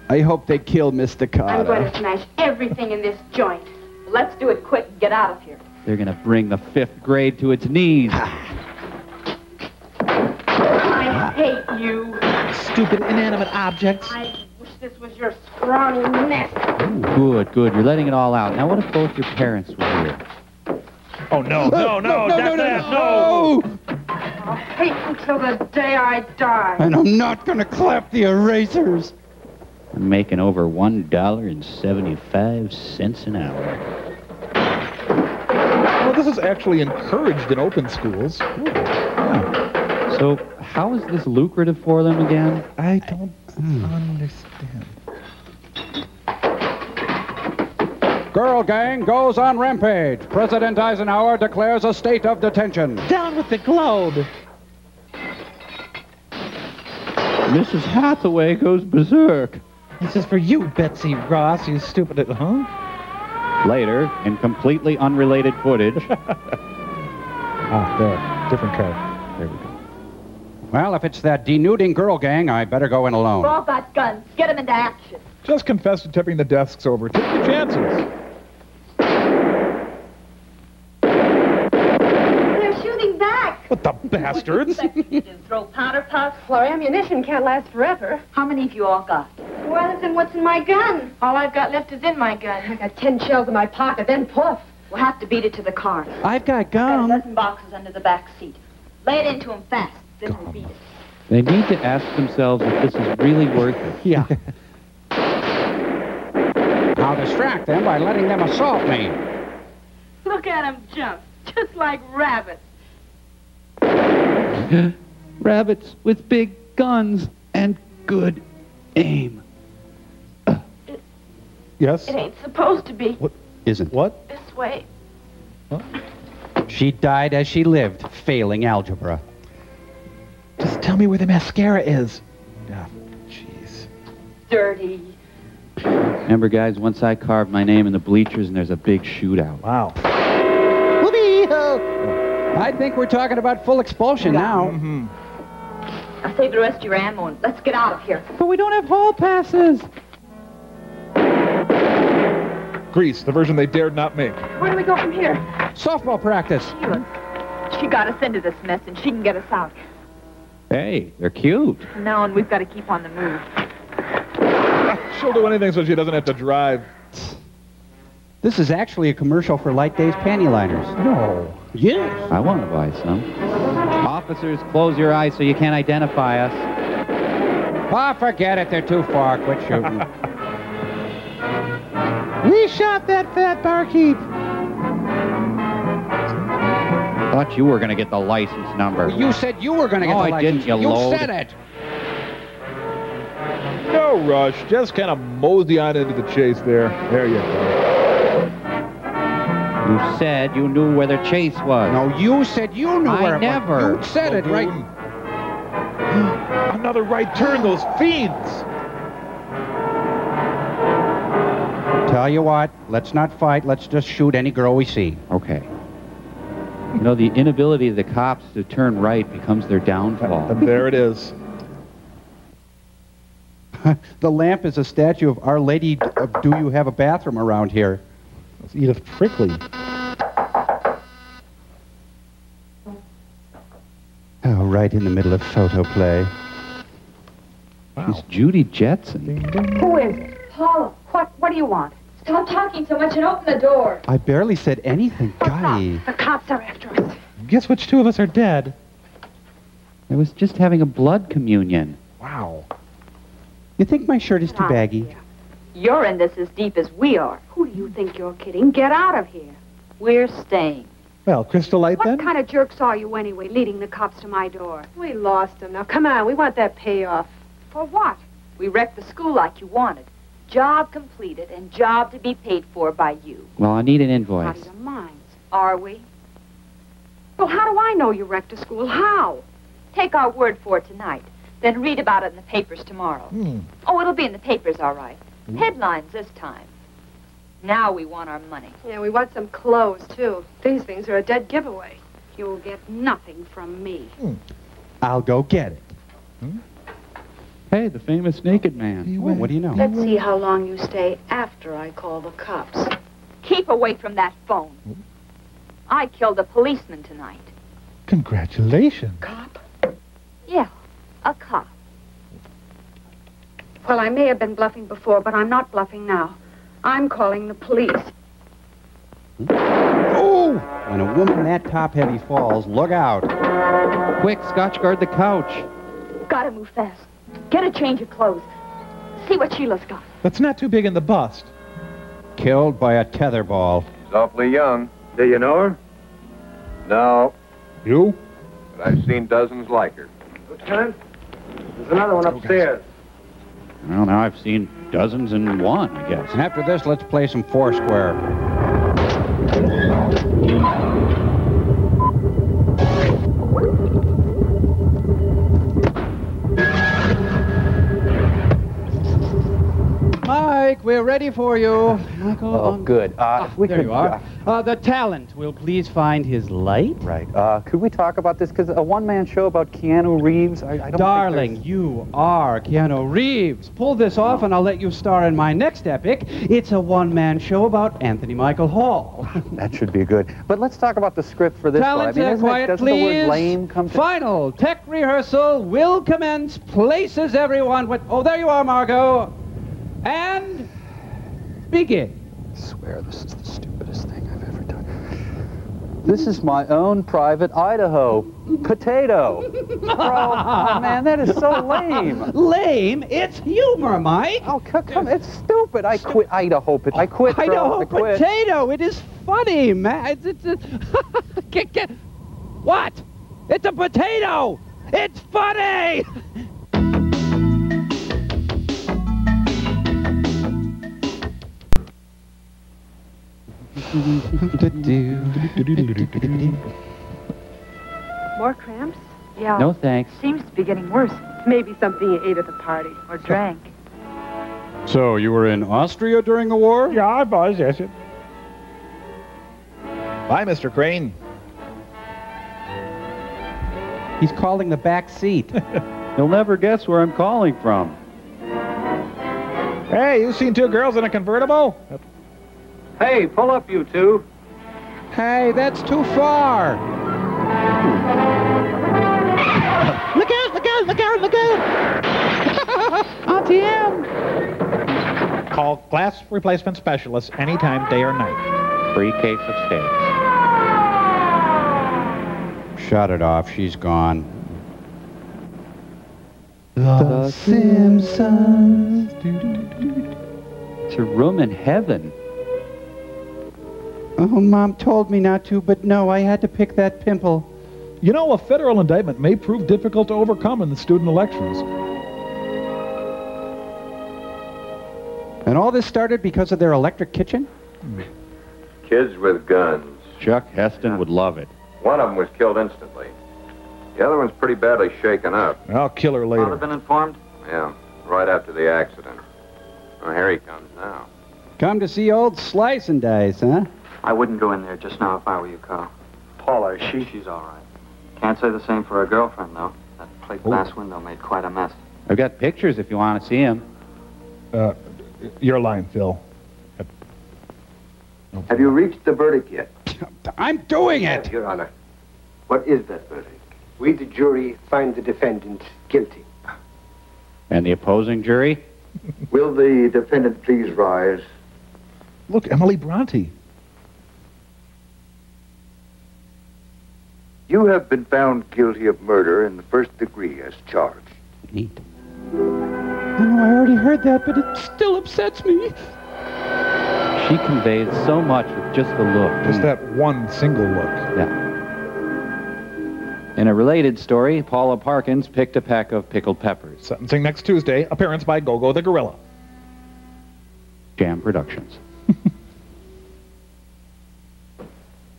S4: I hope they kill Mr.
S15: I'm going to
S4: Carter.
S15: smash everything in this joint.
S20: Let's do it quick and get out of here.
S3: They're going to bring the 5th grade to its knees.
S15: I hate you.
S6: Stupid inanimate objects.
S15: I wish this was your scrawny nest.
S3: Good, good. You're letting it all out. Now, what if both your parents were here?
S5: Oh, no, no, no,
S15: I'll hate until the day I die.
S4: And I'm not going to clap the erasers.
S3: I'm making over $1.75 an hour.
S5: Well, this is actually encouraged in open schools.
S3: Yeah. So, how is this lucrative for them again?
S6: I don't understand.
S4: Girl gang goes on rampage. President Eisenhower declares a state of detention.
S6: Down with the globe.
S3: Mrs. Hathaway goes berserk.
S6: This is for you, Betsy Ross, you stupid... Huh?
S3: Later, in completely unrelated footage.
S5: There. Different car.
S3: There we go.
S4: Well, if it's that denuding girl gang, I better go in alone.
S20: We've all got guns. Get them into action.
S5: Just confess to tipping the desks over. Take your chances.
S15: They're shooting back.
S5: What the bastards?
S20: What do you expect me to do, throw powder puffs?
S15: Well, ammunition can't last forever.
S20: How many have you all got?
S15: Well, then what's in my gun? All I've got left is in my gun. I got 10 shells in my pocket, then poof.
S20: We'll have to beat it to the car.
S4: I've got
S20: Got a
S4: gum.
S20: dozen boxes under the back seat. Lay it into him fast, then we'll beat it.
S3: They need to ask themselves if this is really worth it.
S6: Yeah.
S4: I'll distract them by letting them assault me.
S15: Look at them jump, just like rabbits.
S3: Rabbits with big guns and good aim.
S5: Yes?
S15: It ain't supposed to be
S4: What isn't?
S5: What?
S15: this way.
S4: She died as she lived, failing algebra.
S6: Just tell me where the mascara is. Yeah, jeez.
S20: Dirty.
S3: Remember, guys, once I carved my name in the bleachers and there's a big shootout.
S5: Wow.
S4: I think we're talking about full expulsion now.
S5: Mm-hmm.
S20: Now save the rest of your ammo and let's get out of here.
S3: But we don't have hall passes.
S5: Grease, the version they dared not make.
S15: Where do we go from here?
S4: Softball practice.
S20: Sheila, she got us into this mess and she can get us out.
S3: Hey, they're cute.
S20: From now on, we've got to keep on the move.
S5: She'll do anything so she doesn't have to drive.
S4: This is actually a commercial for Light Days panty liners.
S6: No.
S4: Yes.
S3: I want to buy some. Officers, close your eyes so you can't identify us.
S4: Oh, forget it. They're too far. Quit shooting.
S21: We shot that fat barkeep.
S3: Thought you were going to get the license number.
S4: You said you were going to get the
S3: I
S4: license.
S3: didn't, you load.
S4: said it.
S5: No rush. Just kind of mosey on into the chase there. There you go.
S3: You said you knew where the chase was.
S4: No, you said you knew where it
S3: never.
S4: was. You said it, right?
S5: Another right turn, those fiends.
S4: Tell you what, let's not fight. Let's just shoot any girl we see.
S3: Okay. You know, the inability of the cops to turn right becomes their downfall.
S5: And there it is.
S4: The lamp is a statue of Our Lady of Do You Have a Bathroom around here?
S6: It's Edith Trickley.
S4: Oh, right in the middle of photo play.
S3: Wow. She's Judy Jetson.
S10: Who is it? Paula. What do you want?
S20: Stop talking so much and open the door.
S4: I barely said anything, Guy.
S7: The cops are after us.
S21: Guess which two of us are dead?
S3: I was just having a blood communion.
S6: Wow.
S4: You think my shirt is too baggy?
S20: You're in this as deep as we are.
S10: Who do you think you're kidding? Get out of here.
S20: We're staying.
S21: Well, Crystal Light then?
S10: What kind of jerks are you anyway, leading the cops to my door?
S7: We lost him. Now, come on. We want that payoff.
S10: For what?
S20: We wrecked the school like you wanted. Job completed and job to be paid for by you.
S3: Well, I need an
S10: Out
S3: invoice.
S10: of your minds.
S20: Are we?
S10: Well, how do I know you wrecked a school? How?
S20: Take our word for it tonight. Then read about it in the papers tomorrow. Oh, it'll be in the papers, all right. Headlines this time. Now we want our money.
S7: Yeah, we want some clothes, too. These things are a dead giveaway.
S10: You'll get nothing from me.
S4: I'll go get it.
S3: Hey, the famous naked man.
S4: Oh, what do you know?
S10: Let's see how long you stay after I call the cops.
S20: Keep away from that phone. I killed a policeman tonight.
S21: Congratulations.
S10: Cop?
S20: Yeah, a cop.
S10: Well, I may have been bluffing before, but I'm not bluffing now. I'm calling the police.
S4: Oh! When a woman that top-heavy falls, look out.
S3: Quick, Scotch guard the couch.
S20: Gotta move fast. Get a change of clothes. See what Sheila's got.
S21: That's not too big in the bust.
S4: Killed by a tetherball.
S12: She's awfully young.
S13: Do you know her?
S12: No,
S5: You?
S12: but I've seen dozens like her.
S13: Lieutenant? There's another one upstairs.
S3: Well, now I've seen dozens and one, I guess.
S4: And after this, let's play some Foursquare. Mike, we're ready for you.
S18: Oh, good. If we
S4: there
S18: could,
S4: you are. The talent will please find his light.
S18: Right. Could we talk about this? Because a one-man show about Keanu Reeves, I don't
S4: Darling,
S18: think
S4: you are Keanu Reeves. Pull this off and I'll let you star in my next epic. It's a one-man show about Anthony Michael Hall.
S18: that should be good. But let's talk about the script for this
S4: Talent,
S18: one. I mean,
S4: quiet,
S18: doesn't
S4: please.
S18: the word lame come to...
S4: Final tech rehearsal will commence. Places everyone with... Oh, there you are, Margot. And begin.
S18: I swear this is the stupidest thing I've ever done. This is my own private Idaho potato. Bro, oh, man, that is so lame.
S4: Lame? It's humor, Mike.
S18: Oh, come, it's stupid. I quit Idaho potato. I quit, bro.
S4: Idaho
S18: I quit.
S4: potato. It is funny, man. What? It's a potato. It's funny.
S7: More cramps?
S20: Yeah.
S3: No, thanks.
S20: Seems to be getting worse.
S7: Maybe something you ate at the party.
S20: Or drank.
S4: So, you were in Austria during the war?
S5: Yeah, I was, yes.
S6: Bye, Mr. Crane.
S4: He's calling the back seat.
S3: You'll never guess where I'm calling from.
S5: Hey, you seen two girls in a convertible?
S13: Hey, pull up, you two.
S4: Hey, that's too far.
S21: Look out, look out, look out, look out! Auntie M!
S14: Call glass replacement specialists anytime, day or night.
S3: Free case of steaks.
S4: Shut it off. She's gone.
S18: The Simpsons. It's a room in heaven.
S4: Oh, Mom told me not to, but no, I had to pick that pimple.
S5: You know, a federal indictment may prove difficult to overcome in the student elections.
S4: And all this started because of their electric kitchen?
S12: Kids with guns.
S3: Chuck Heston would love it.
S12: One of them was killed instantly. The other one's pretty badly shaken up.
S5: I'll kill her later.
S22: Father been informed?
S12: Yeah, right after the accident. Well, here he comes now.
S4: Come to see old Slice and Dice, huh?
S22: I wouldn't go in there just now if I were you, Carl. Paula, she's all right. Can't say the same for her girlfriend, though. That plate glass window made quite a mess.
S3: I've got pictures if you want to see them.
S5: Your line, Phil.
S13: Have you reached the verdict yet?
S4: I'm doing it!
S13: Your Honor. What is that verdict? We, the jury, find the defendant guilty.
S3: And the opposing jury?
S13: Will the defendant please rise?
S5: Look, Emily Bronte.
S13: You have been found guilty of murder in the first degree as charged.
S4: Neat. I know, I already heard that, but it still upsets me.
S18: She conveys so much with just the look.
S5: Just that one single look.
S18: Yeah. In a related story, Paula Parkins picked a pack of pickled peppers.
S5: Sentencing next Tuesday. Appearance by Go-Go the Gorilla.
S18: Jam Productions.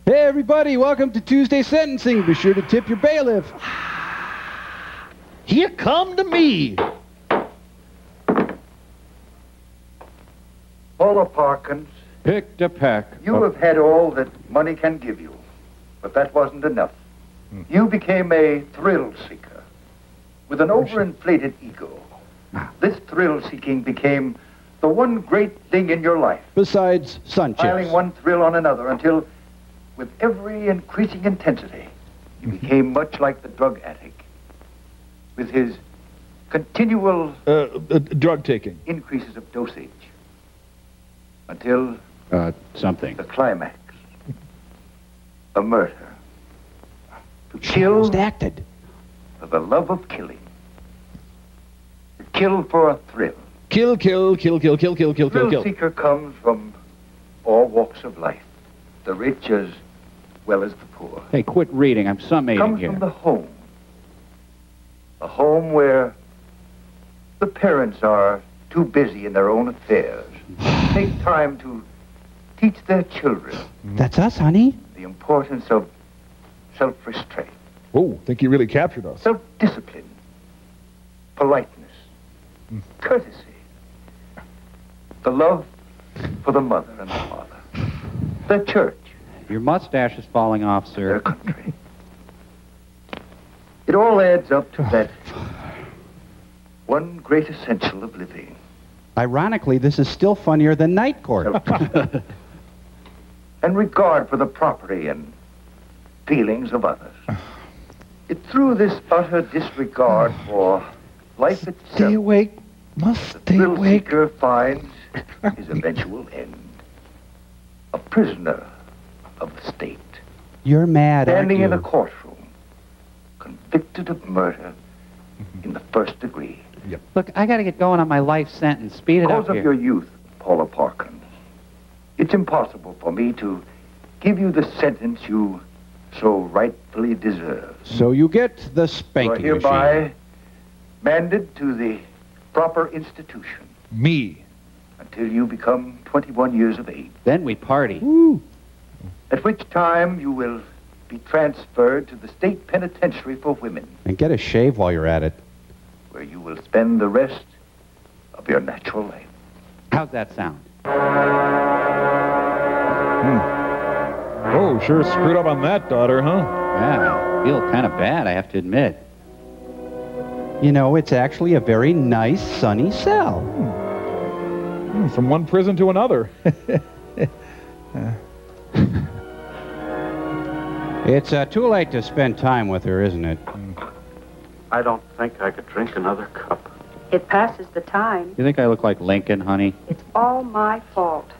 S4: Hey, everybody, welcome to Tuesday Sentencing. Be sure to tip your bailiff.
S14: Here come to me.
S13: Paula Parkins,
S3: Picked a pack.
S13: you have had all that money can give you, but that wasn't enough. You became a thrill seeker with an overinflated ego. This thrill seeking became the one great thing in your life.
S4: Besides sun
S13: Piling
S4: chips.
S13: one thrill on another until, with every increasing intensity, you became much like the drug addict, with his continual
S5: drug taking
S13: increases of dosage, until
S3: something.
S13: the climax, a murder. To kill
S4: acted
S13: for the love of killing. To kill for a thrill.
S5: Kill, kill, kill, kill, kill, kill, kill, kill,
S13: Thrill
S5: kill.
S13: seeker comes from all walks of life, the rich as well as the poor.
S3: Hey, quit reading. I'm summating
S13: Comes
S3: here.
S13: from the home. A home where the parents are too busy in their own affairs. Take time to teach their children
S4: That's us, honey.
S13: the importance of self-restraint,
S5: Oh, think you really captured us.
S13: self-discipline, politeness, courtesy, the love for the mother and the father, the church,
S18: Your mustache is falling off,
S13: their
S18: sir.
S13: country. It all adds up to that one great essential of living.
S4: Ironically, this is still funnier than Night Court.
S13: And regard for the property and feelings of others. It's through this utter disregard for life itself
S5: Stay awake. Must
S13: the
S5: stay
S13: thrill
S5: awake.
S13: seeker finds his eventual end. A prisoner of the state,
S4: You're mad, aren't
S13: standing
S4: you?
S13: in a courtroom, convicted of murder in the first degree.
S18: Look, I got to get going on my life sentence. Speed it
S13: Because
S18: up
S13: of
S18: here.
S13: your youth, Paula Parkins, it's impossible for me to give you the sentence you so rightfully deserve.
S4: So you get the
S13: You are
S4: spanking
S13: hereby
S4: machine.
S13: manded to the proper institution
S5: Me.
S13: until you become 21 years of age,
S18: Then we party.
S13: at which time you will be transferred to the state penitentiary for women,
S4: And get a shave while you're at it.
S13: where you will spend the rest of your natural life.
S18: How's that sound?
S5: Oh, sure screwed up on that, daughter, huh?
S18: Yeah, I feel kind of bad, I have to admit.
S4: You know, it's actually a very nice, sunny cell.
S5: From one prison to another.
S4: It's too late to spend time with her, isn't it?
S22: I don't think I could drink another cup.
S10: It passes the time.
S3: You think I look like Lincoln, honey?
S10: It's all my fault.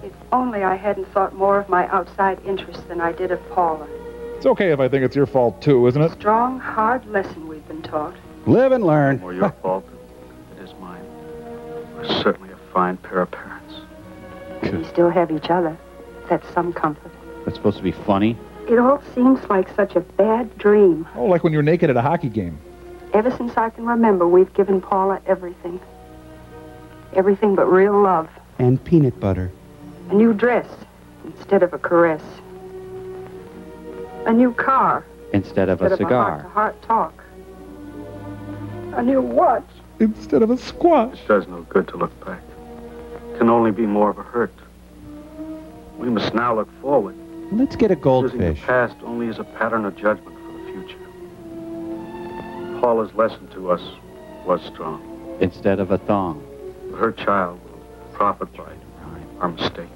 S10: If only I hadn't thought more of my outside interests than I did of Paula.
S5: It's okay if I think it's your fault, too, isn't it?
S10: Strong, hard lesson we've been taught.
S4: Live and learn.
S16: More your fault. It is mine. We're certainly a fine pair of parents.
S10: We still have each other. That's some comfort.
S3: That's supposed to be funny.
S10: It all seems like such a bad dream.
S5: Oh, like when you're naked at a hockey game.
S10: Ever since I can remember, we've given Paula everything. Everything but real love.
S4: And peanut butter.
S10: A new dress instead of a caress. A new car
S3: Instead of a cigar.
S10: heart-to-heart talk. A new watch.
S5: Instead of a squash.
S16: It does no good to look back. It can only be more of a hurt. We must now look forward.
S4: Let's get a
S16: Using
S4: goldfish.
S16: the past only as a pattern of judgment for the future. Paula's lesson to us was strong.
S3: Instead of a thong.
S16: Her child will profit by our mistakes.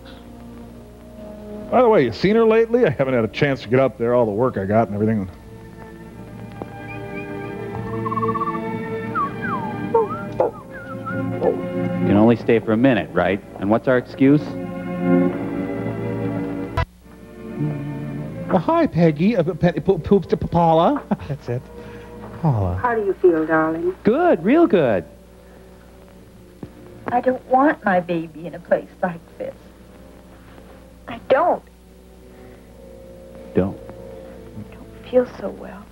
S5: By the way, you seen her lately? I haven't had a chance to get up there, all the work I got and everything.
S3: You can only stay for a minute, right? And what's our excuse?
S14: Well, hi, Peggy. Paula. That's it. Paula.
S10: How do you feel, darling?
S3: Good, real good.
S17: I don't want my baby in a place like this. I don't.
S3: Don't.
S17: I don't feel so well.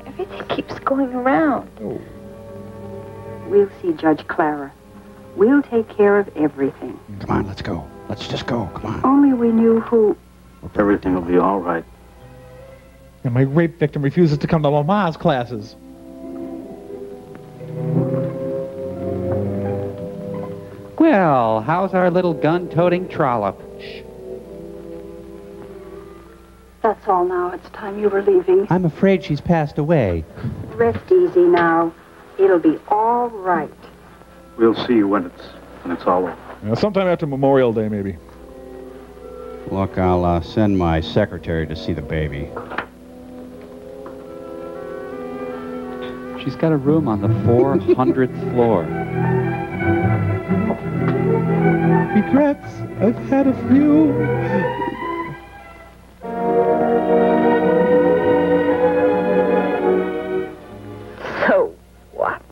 S17: Everything keeps going around.
S5: Oh.
S10: We'll see Judge Clara. We'll take care of everything.
S4: Come on, let's go. Let's just go. Come on.
S10: Only we knew who...
S16: Everything will be all right.
S14: And my rape victim refuses to come to Lama's classes.
S3: Well, how's our little gun-toting trollop?
S10: That's all now. It's time you were leaving.
S4: I'm afraid she's passed away.
S10: Rest easy now. It'll be all right.
S16: We'll see you when it's all over.
S5: Yeah, sometime after Memorial Day, maybe.
S4: Look, I'll send my secretary to see the baby.
S3: She's got a room on the 400th floor.
S14: Regrets. I've had a few.
S17: So what?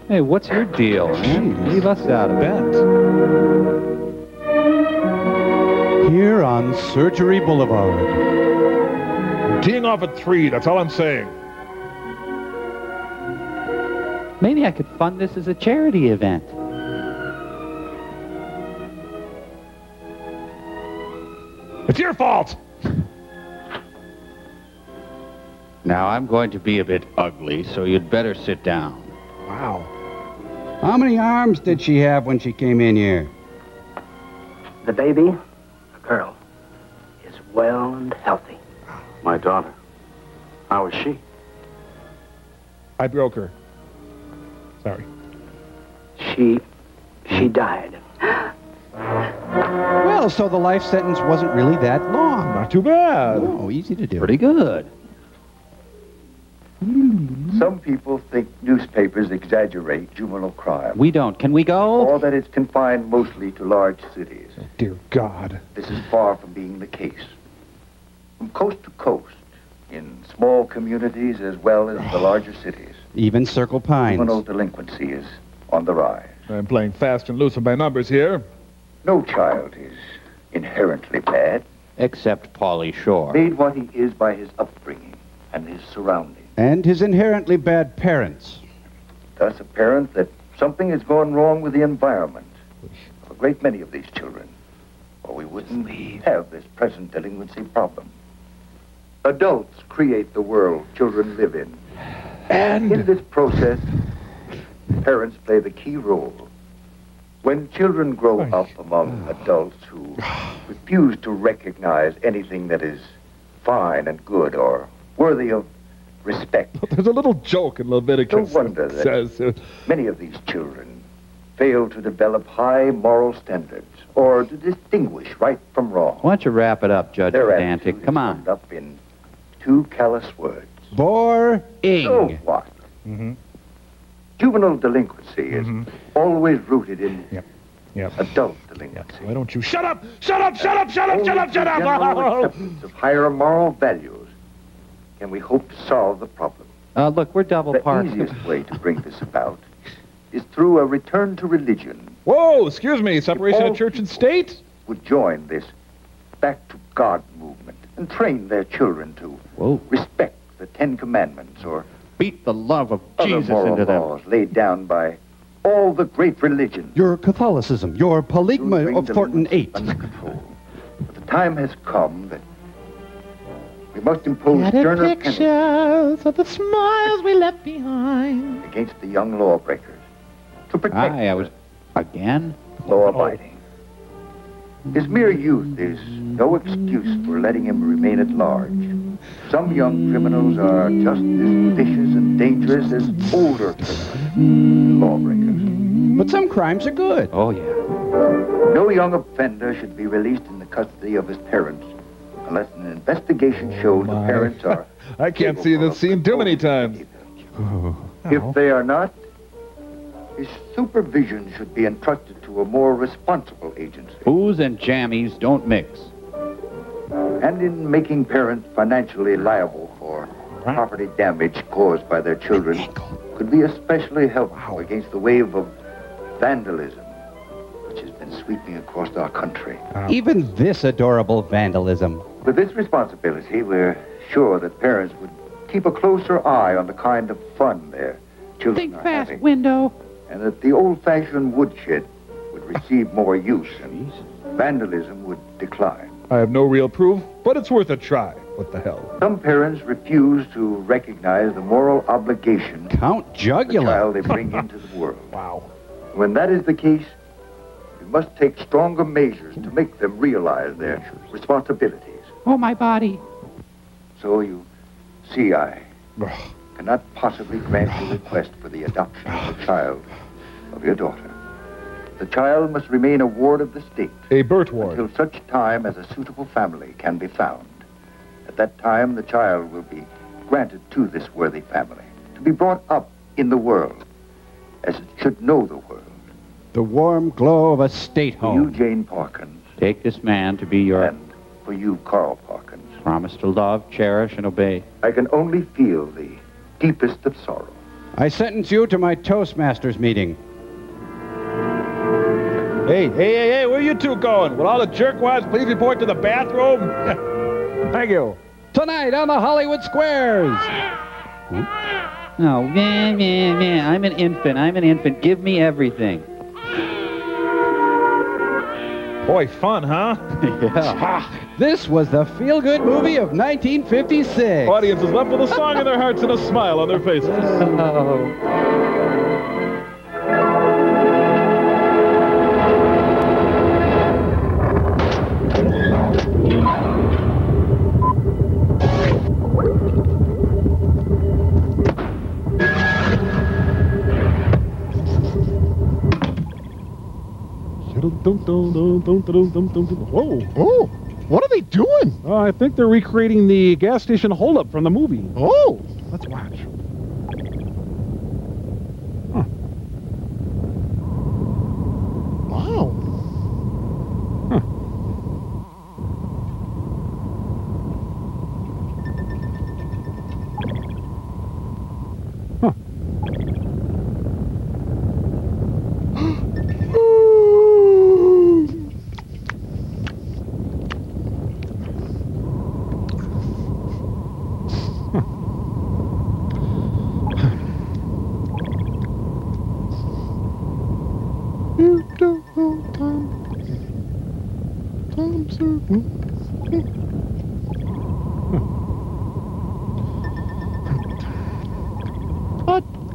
S3: Hey, what's your deal, man? Leave us out of it.
S4: Here on Surgery Boulevard.
S5: We're teeing off at 3, that's all I'm saying.
S3: Maybe I could fund this as a charity event.
S5: It's your fault!
S3: Now, I'm going to be a bit ugly, so you'd better sit down.
S4: Wow. How many arms did she have when she came in here?
S1: The baby, a girl, is well and healthy.
S16: My daughter. How is she?
S5: I broke her. Sorry.
S1: She died.
S4: Well, so the life sentence wasn't really that long.
S5: Not too bad.
S4: Oh, easy to do.
S3: Pretty good.
S13: Some people think newspapers exaggerate juvenile crime.
S3: We don't. Can we go?
S13: Or that it's confined mostly to large cities.
S5: Oh, dear God.
S13: This is far from being the case. From coast to coast, in small communities as well as the larger cities,
S4: Even Circle Pines.
S13: juvenile delinquency is on the rise.
S5: I'm playing fast and loose with my numbers here.
S13: No child is inherently bad,
S3: Except Pauly Shore.
S13: made what he is by his upbringing and his surroundings.
S4: And his inherently bad parents.
S13: Thus apparent that something has gone wrong with the environment of a great many of these children, or we wouldn't have this present delinquency problem. Adults create the world children live in. And in this process, parents play the key role. When children grow up among adults who refuse to recognize anything that is fine and good or worthy of respect.
S5: There's a little joke in Leviticus.
S13: No wonder
S5: that
S13: that
S5: says,
S13: many of these children fail to develop high moral standards or to distinguish right from wrong.
S3: Why don't you wrap it up, Judge
S13: Their
S3: Pedantic?
S13: attitude
S3: Come
S13: is
S3: on.
S13: summed up in two callous words.
S4: Boring.
S13: So what?
S5: Mm-hmm.
S13: juvenile delinquency is always rooted in adult delinquency.
S5: Why don't you shut up? Shut up! Shut up! Shut up! Shut up! Shut up!
S13: General acceptance of higher moral values can we hope to solve the problem.
S18: Look, we're double parked.
S13: The easiest way to bring this about is through a return to religion.
S5: Whoa, excuse me, separation of church and state?
S13: Would join this back to God movement and train their children to respect the Ten Commandments or
S4: beat the love of
S13: other
S4: Jesus
S13: moral
S4: into them.
S13: laws laid down by all the great religions.
S4: Your Catholicism, your Polygma of Thornton 8.
S13: Under control. But the time has come that we must impose sterner penalties
S21: Pictures of the smiles we left behind.
S13: against the young lawbreakers to protect
S18: I was again
S13: law-abiding. His mere youth is no excuse for letting him remain at large. Some young criminals are just as vicious and dangerous as older criminals, lawbreakers.
S4: But some crimes are good.
S18: Oh, yeah.
S13: No young offender should be released in the custody of his parents unless an investigation shows the parents are...
S5: I can't see this scene too many times.
S13: If they are not, his supervision should be entrusted to a more responsible agency.
S18: Booze and jammies don't mix.
S13: And in making parents financially liable for property damage caused by their children could be especially helpful against the wave of vandalism which has been sweeping across our country.
S4: Even this adorable vandalism.
S13: With this responsibility, we're sure that parents would keep a closer eye on the kind of fun their children
S21: Think
S13: are
S21: fast,
S13: having,
S21: window.
S13: and that the old-fashioned woodshed would receive more use and vandalism would decline.
S5: I have no real proof, but it's worth a try. What the hell?
S13: Some parents refuse to recognize the moral obligation
S4: Count Jugular.
S13: the child they bring into the world.
S5: Wow.
S13: When that is the case, we must take stronger measures to make them realize their responsibilities.
S21: Oh, my body.
S13: So you see, I cannot possibly grant your request for the adoption of the child of your daughter. The child must remain a ward of the state.
S5: A birth ward.
S13: Until such time as a suitable family can be found. At that time, the child will be granted to this worthy family, to be brought up in the world, as it should know the world.
S4: The warm glow of a state
S13: For
S4: home.
S13: you, Jane Parkins,
S18: Take this man to be your...
S13: and for you, Carl Parkins,
S18: promise to love, cherish, and obey.
S13: I can only feel the deepest of sorrow.
S4: I sentence you to my Toastmasters meeting.
S5: Hey, where you two going? Will all the jerkwads please report to the bathroom? Thank you.
S4: Tonight on the Hollywood Squares.
S18: No, man, I'm an infant. Give me everything.
S5: Boy, fun, huh?
S18: Yeah.
S4: This was the feel-good movie of 1956.
S5: Audience is left with a song in their hearts and a smile on their faces.
S21: Whoa. Oh, what are they doing?
S5: I think they're recreating the gas station holdup from the movie.
S21: Oh.
S5: Let's watch.
S21: Wow.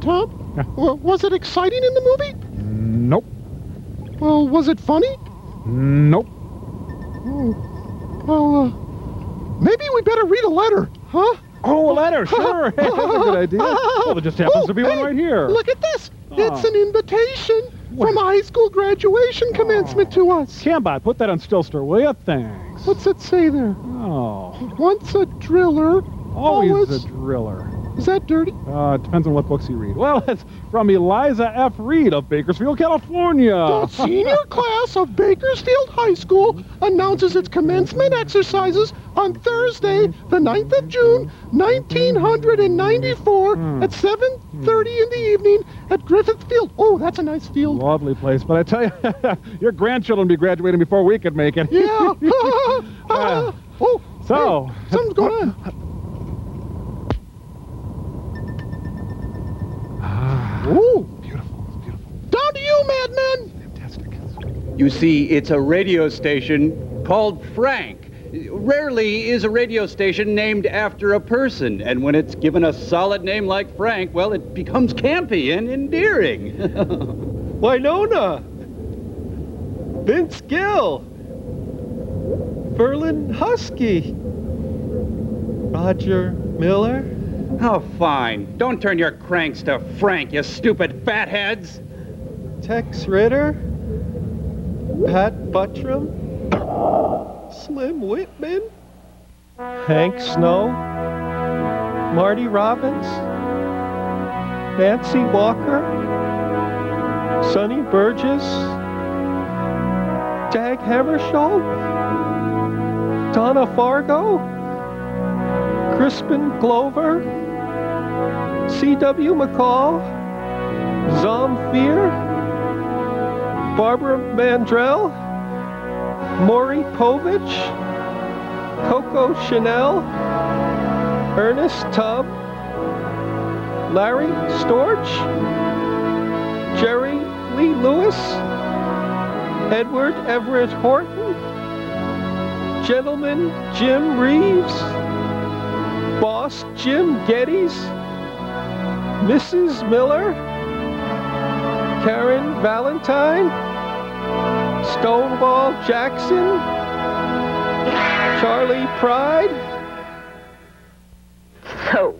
S21: Tom? Was it exciting in the movie?
S5: Nope.
S21: Well, was it funny?
S5: Nope.
S21: Oh. Well, maybe we better read a letter, huh?
S5: Oh, a letter, sure. That's a good idea. Well, there just happens to be one right here.
S21: Look at this. It's an invitation from a high school graduation commencement to us.
S5: Cambot, put that on Stillster, will you? Thanks.
S21: What's it say there?
S5: Oh.
S21: Once a driller,
S5: Always a driller.
S21: Is that dirty?
S5: It depends on what books you read. Well, it's from Eliza F. Reed of Bakersfield, California.
S21: The senior class of Bakersfield High School announces its commencement exercises on Thursday, the 9th of June, 1994 at 7:30 in the evening at Griffith Field. Oh, that's a nice field.
S5: Lovely place. But I tell you, your grandchildren will be graduating before we could make it.
S21: Yeah. Oh,
S5: so.
S21: Hey, something's going on.
S5: Ooh, beautiful, beautiful.
S21: Down to you, madman.
S5: Fantastic.
S3: You see, it's a radio station called Frank. Rarely is a radio station named after a person, and when it's given a solid name like Frank, well, it becomes campy and endearing.
S2: Winona! Vince Gill! Verlin Husky! Roger Miller?
S3: Oh, fine. Don't turn your cranks to Frank, you stupid fatheads.
S2: Tex Ritter? Pat Buttram? Slim Whitman? Hank Snow? Marty Robbins? Nancy Walker? Sonny Burgess? Dag Hammarskjöld? Donna Fargo? Crispin Glover? C.W. McCall? Zamfir? Barbara Mandrell? Maury Povich? Coco Chanel? Ernest Tubb? Larry Storch? Jerry Lee Lewis? Edward Everett Horton? Gentleman Jim Reeves? Boss Jim Geddes? Mrs. Miller? Karen Valentine? Stonewall Jackson? Charlie Pride?
S17: So